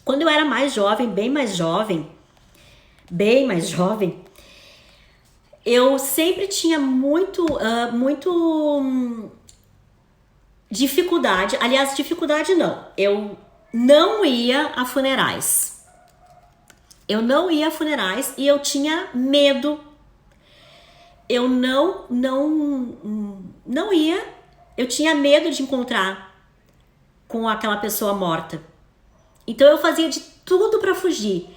quando eu era mais jovem, bem mais jovem, eu sempre tinha muito dificuldade. Aliás, dificuldade não. Eu não ia a funerais. E eu tinha medo. Eu não ia. Eu tinha medo de encontrar com aquela pessoa morta. Então eu fazia de tudo para fugir.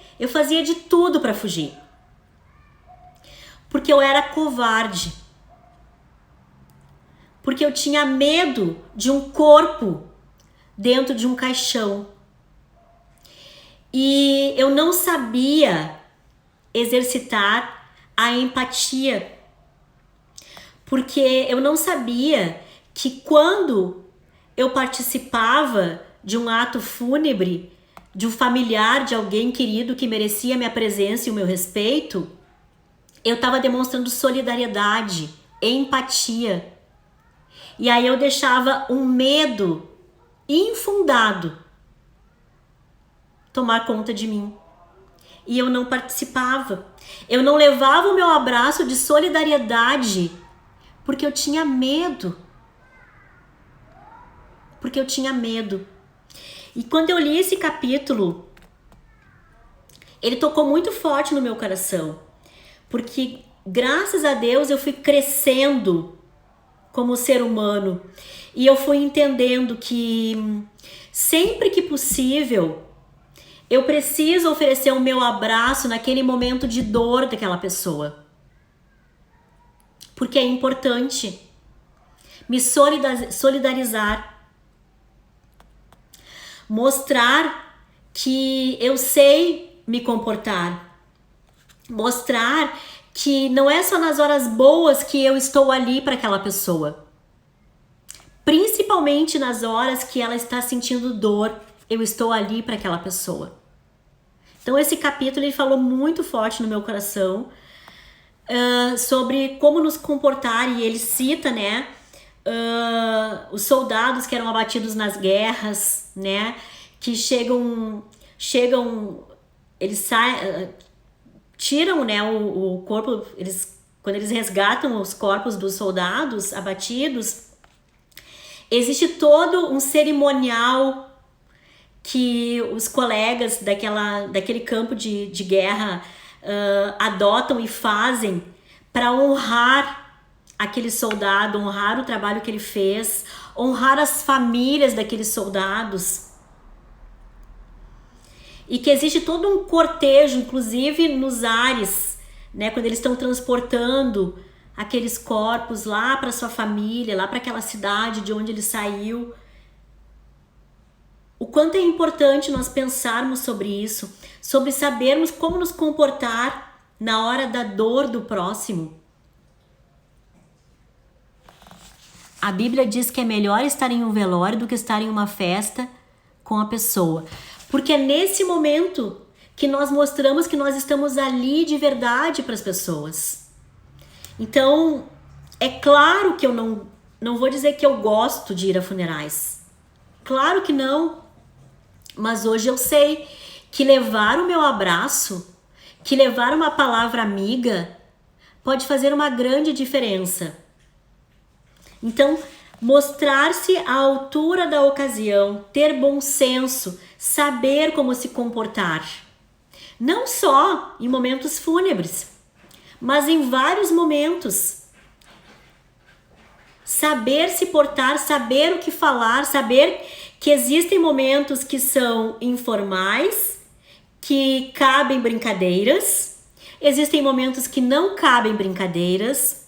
Porque eu era covarde. Porque eu tinha medo de um corpo dentro de um caixão. E que eu não sabia exercitar a empatia, porque eu não sabia que quando eu participava de um ato fúnebre, de um familiar, de alguém querido que merecia a minha presença e o meu respeito, eu estava demonstrando solidariedade, empatia. E aí eu deixava um medo infundado tomar conta de mim. E eu não participava. Eu não levava o meu abraço de solidariedade porque eu tinha medo. Porque eu tinha medo. E quando eu li esse capítulo, ele tocou muito forte no meu coração. Porque, graças a Deus, eu fui crescendo como ser humano. E eu fui entendendo que sempre que possível, eu preciso oferecer o meu abraço naquele momento de dor daquela pessoa. Porque é importante me solidarizar. Mostrar que eu sei me comportar. Mostrar que não é só nas horas boas que eu estou ali para aquela pessoa. Principalmente nas horas que ela está sentindo dor, eu estou ali para aquela pessoa. Então esse capítulo ele falou muito forte no meu coração sobre como nos comportar, e ele cita, né, os soldados que eram abatidos nas guerras, né, que chegam, eles saem, tiram, né, o corpo, quando eles resgatam os corpos dos soldados abatidos, existe todo um cerimonial que os colegas daquele campo de guerra adotam e fazem para honrar aquele soldado, honrar o trabalho que ele fez, honrar as famílias daqueles soldados. E que existe todo um cortejo, inclusive nos ares, né, quando eles estão transportando aqueles corpos lá para sua família, lá para aquela cidade de onde ele saiu. O quanto é importante nós pensarmos sobre isso, sobre sabermos como nos comportar na hora da dor do próximo. A Bíblia diz que é melhor estar em um velório do que estar em uma festa com a pessoa. Porque é nesse momento que nós mostramos que nós estamos ali de verdade para as pessoas. Então, é claro que eu não vou dizer que eu gosto de ir a funerais. Claro que não. Mas hoje eu sei que levar o meu abraço, que levar uma palavra amiga, pode fazer uma grande diferença. Então, mostrar-se à altura da ocasião, ter bom senso, saber como se comportar. Não só em momentos fúnebres, mas em vários momentos. Saber se portar, saber o que falar, saber que existem momentos que são informais, que cabem brincadeiras, existem momentos que não cabem brincadeiras.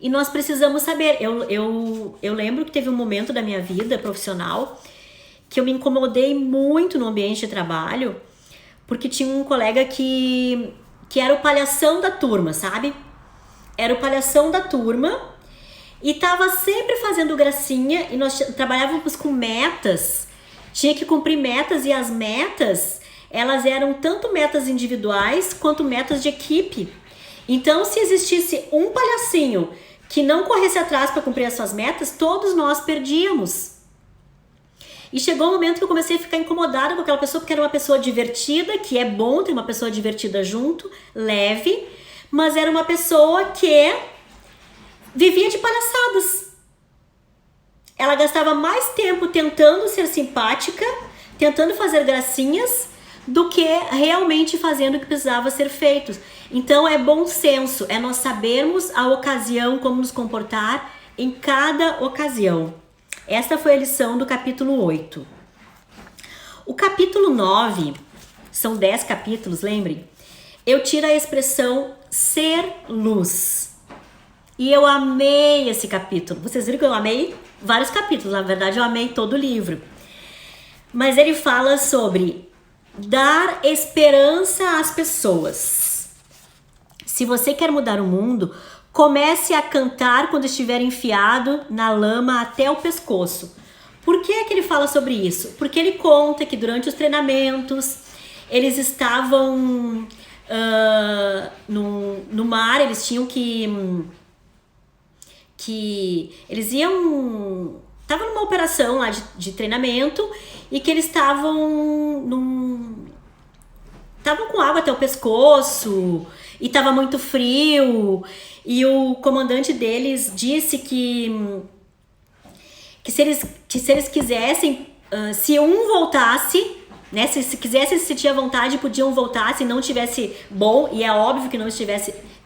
E nós precisamos saber. Eu lembro que teve um momento da minha vida profissional que eu me incomodei muito no ambiente de trabalho, porque tinha um colega que era o palhação da turma, sabe? Era o palhação da turma e tava sempre fazendo gracinha, e nós trabalhávamos com metas, tinha que cumprir metas, e as metas, elas eram tanto metas individuais quanto metas de equipe. Então, se existisse um palhacinho que não corresse atrás para cumprir as suas metas, todos nós perdíamos. E chegou um momento que eu comecei a ficar incomodada com aquela pessoa, porque era uma pessoa divertida, que é bom ter uma pessoa divertida junto, leve, mas era uma pessoa que vivia de palhaçadas. Ela gastava mais tempo tentando ser simpática, tentando fazer gracinhas, do que realmente fazendo o que precisava ser feito. Então é bom senso, é nós sabermos a ocasião, como nos comportar em cada ocasião. Esta foi a lição do capítulo 8. O capítulo 9, são 10 capítulos, lembrem? Eu tiro a expressão ser luz. E eu amei esse capítulo. Vocês viram que eu amei vários capítulos, na verdade eu amei todo o livro. Mas ele fala sobre dar esperança às pessoas. Se você quer mudar o mundo, comece a cantar quando estiver enfiado na lama até o pescoço. Por que que ele fala sobre isso? Porque ele conta que durante os treinamentos eles estavam no mar, eles tinham que eles estavam numa operação lá de treinamento e que eles estavam com água até o pescoço e estava muito frio, e o comandante deles disse que se eles quisessem, se um voltasse, né, se quisessem, se tinha vontade, podiam voltar, se não tivesse bom, e é óbvio que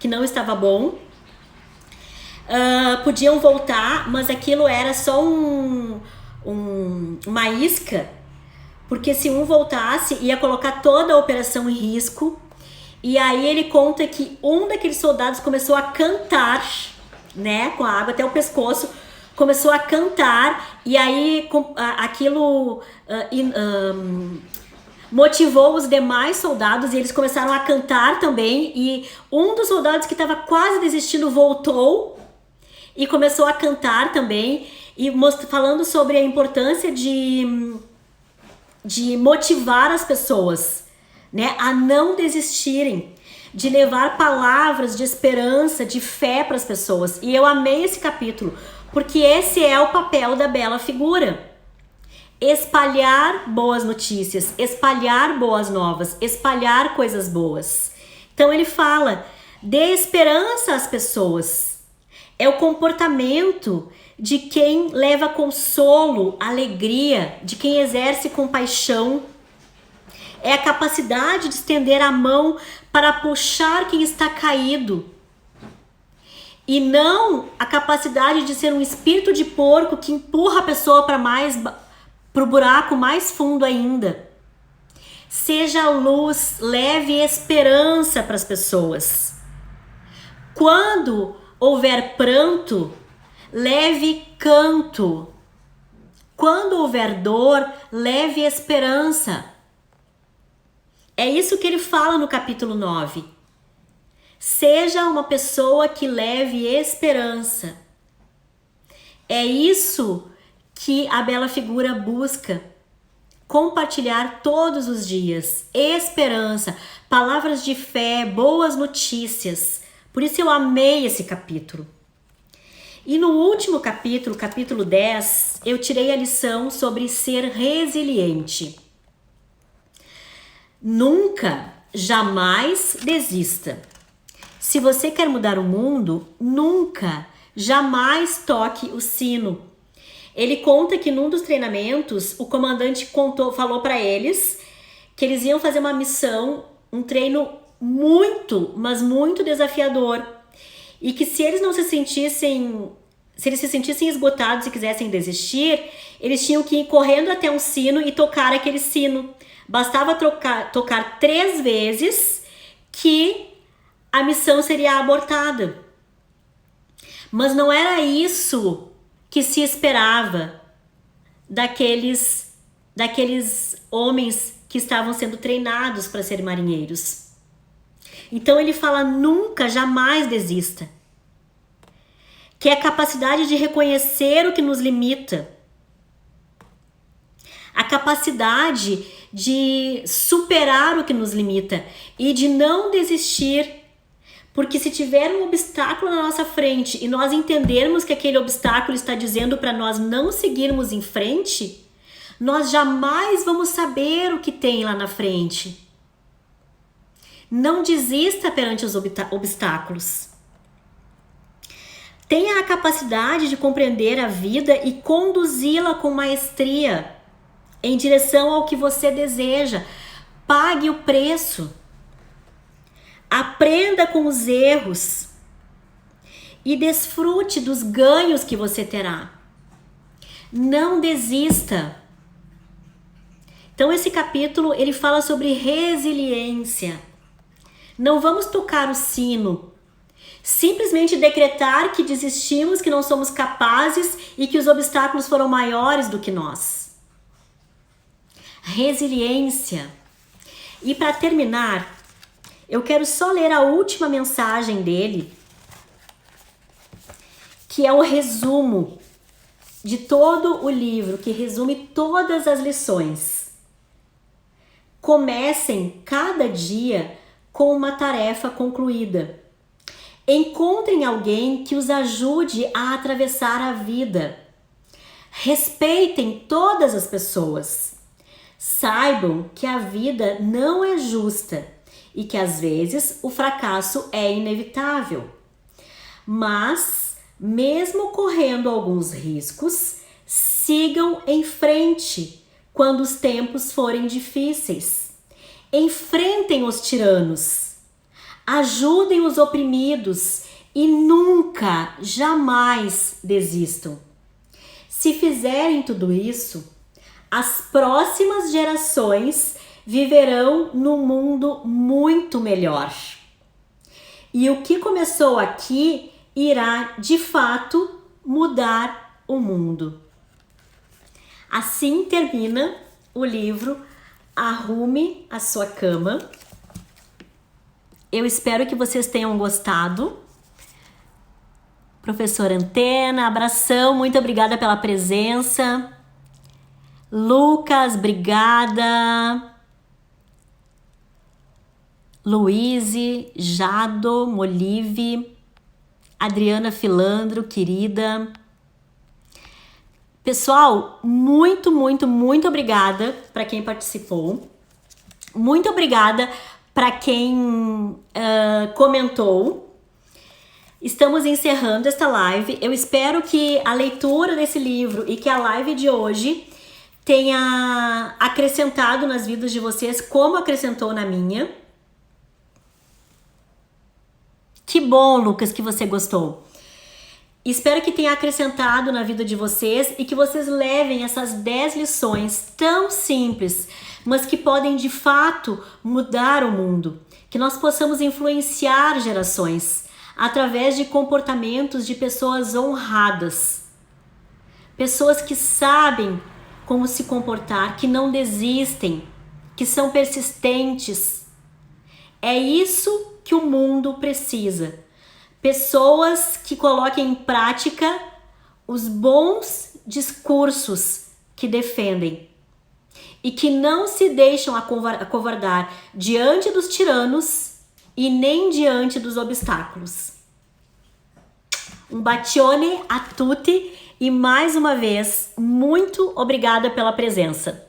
não estava bom, podiam voltar, mas aquilo era só uma isca, porque se um voltasse, ia colocar toda a operação em risco. E aí ele conta que um daqueles soldados começou a cantar, né, com a água até o pescoço, começou a cantar, e aí aquilo motivou os demais soldados, e eles começaram a cantar também, e um dos soldados que estava quase desistindo voltou e começou a cantar também, e falando sobre a importância de motivar as pessoas, né, a não desistirem, de levar palavras de esperança, de fé para as pessoas. E eu amei esse capítulo, porque esse é o papel da bela figura. Espalhar boas notícias, espalhar boas novas, espalhar coisas boas. Então ele fala, dê esperança às pessoas. É o comportamento de quem leva consolo, alegria, de quem exerce compaixão. É a capacidade de estender a mão para puxar quem está caído. E não a capacidade de ser um espírito de porco que empurra a pessoa para o buraco mais fundo ainda. Seja luz, leve esperança para as pessoas. Quando houver pranto, leve canto. Quando houver dor, leve esperança. É isso que ele fala no capítulo 9. Seja uma pessoa que leve esperança. É isso que a bela figura busca. Compartilhar todos os dias. Esperança, palavras de fé, boas notícias. Por isso eu amei esse capítulo. E no último capítulo, capítulo 10, eu tirei a lição sobre ser resiliente. Nunca, jamais desista. Se você quer mudar o mundo, nunca, jamais toque o sino. Ele conta que num dos treinamentos, o comandante falou para eles que eles iam fazer uma missão, um treino muito, mas muito desafiador. E que se eles se sentissem esgotados e quisessem desistir, eles tinham que ir correndo até um sino e tocar aquele sino. Bastava tocar 3 vezes que a missão seria abortada. Mas não era isso que se esperava daqueles homens que estavam sendo treinados para serem marinheiros. Então ele fala, nunca, jamais desista. Que é a capacidade de reconhecer o que nos limita. A capacidade de superar o que nos limita e de não desistir. Porque se tiver um obstáculo na nossa frente e nós entendermos que aquele obstáculo está dizendo para nós não seguirmos em frente, nós jamais vamos saber o que tem lá na frente. Não desista perante os obstáculos. Tenha a capacidade de compreender a vida e conduzi-la com maestria em direção ao que você deseja. Pague o preço. Aprenda com os erros e desfrute dos ganhos que você terá. Não desista. Então esse capítulo ele fala sobre resiliência. Não vamos tocar o sino, simplesmente decretar que desistimos, que não somos capazes e que os obstáculos foram maiores do que nós. Resiliência E para terminar, eu quero só ler a última mensagem dele, que é o resumo de todo o livro, que resume todas as lições. Comecem cada dia com uma tarefa concluída. Encontrem alguém que os ajude a atravessar a vida. Respeitem todas as pessoas. Saibam que a vida não é justa e que às vezes o fracasso é inevitável. Mas, mesmo correndo alguns riscos, sigam em frente quando os tempos forem difíceis. Enfrentem os tiranos. Ajudem os oprimidos e nunca, jamais desistam. Se fizerem tudo isso, as próximas gerações viverão num mundo muito melhor. E o que começou aqui irá, de fato, mudar o mundo. Assim termina o livro Arrume a Sua Cama. Eu espero que vocês tenham gostado. Professora Antena, abração, muito obrigada pela presença. Lucas, obrigada. Luíse, Jado, Molive, Adriana Filandro, querida. Pessoal, muito, muito, muito obrigada para quem participou. Muito obrigada para quem comentou. Estamos encerrando esta live. Eu espero que a leitura desse livro e que a live de hoje tenha acrescentado nas vidas de vocês como acrescentou na minha. Que bom, Lucas, que você gostou. Espero que tenha acrescentado na vida de vocês e que vocês levem essas 10 lições tão simples, mas que podem de fato mudar o mundo. Que nós possamos influenciar gerações através de comportamentos de pessoas honradas. Pessoas que sabem como se comportar, que não desistem, que são persistentes. É isso que o mundo precisa. Pessoas que coloquem em prática os bons discursos que defendem e que não se deixam acovardar diante dos tiranos e nem diante dos obstáculos. Um bacione a tutti e mais uma vez, muito obrigada pela presença.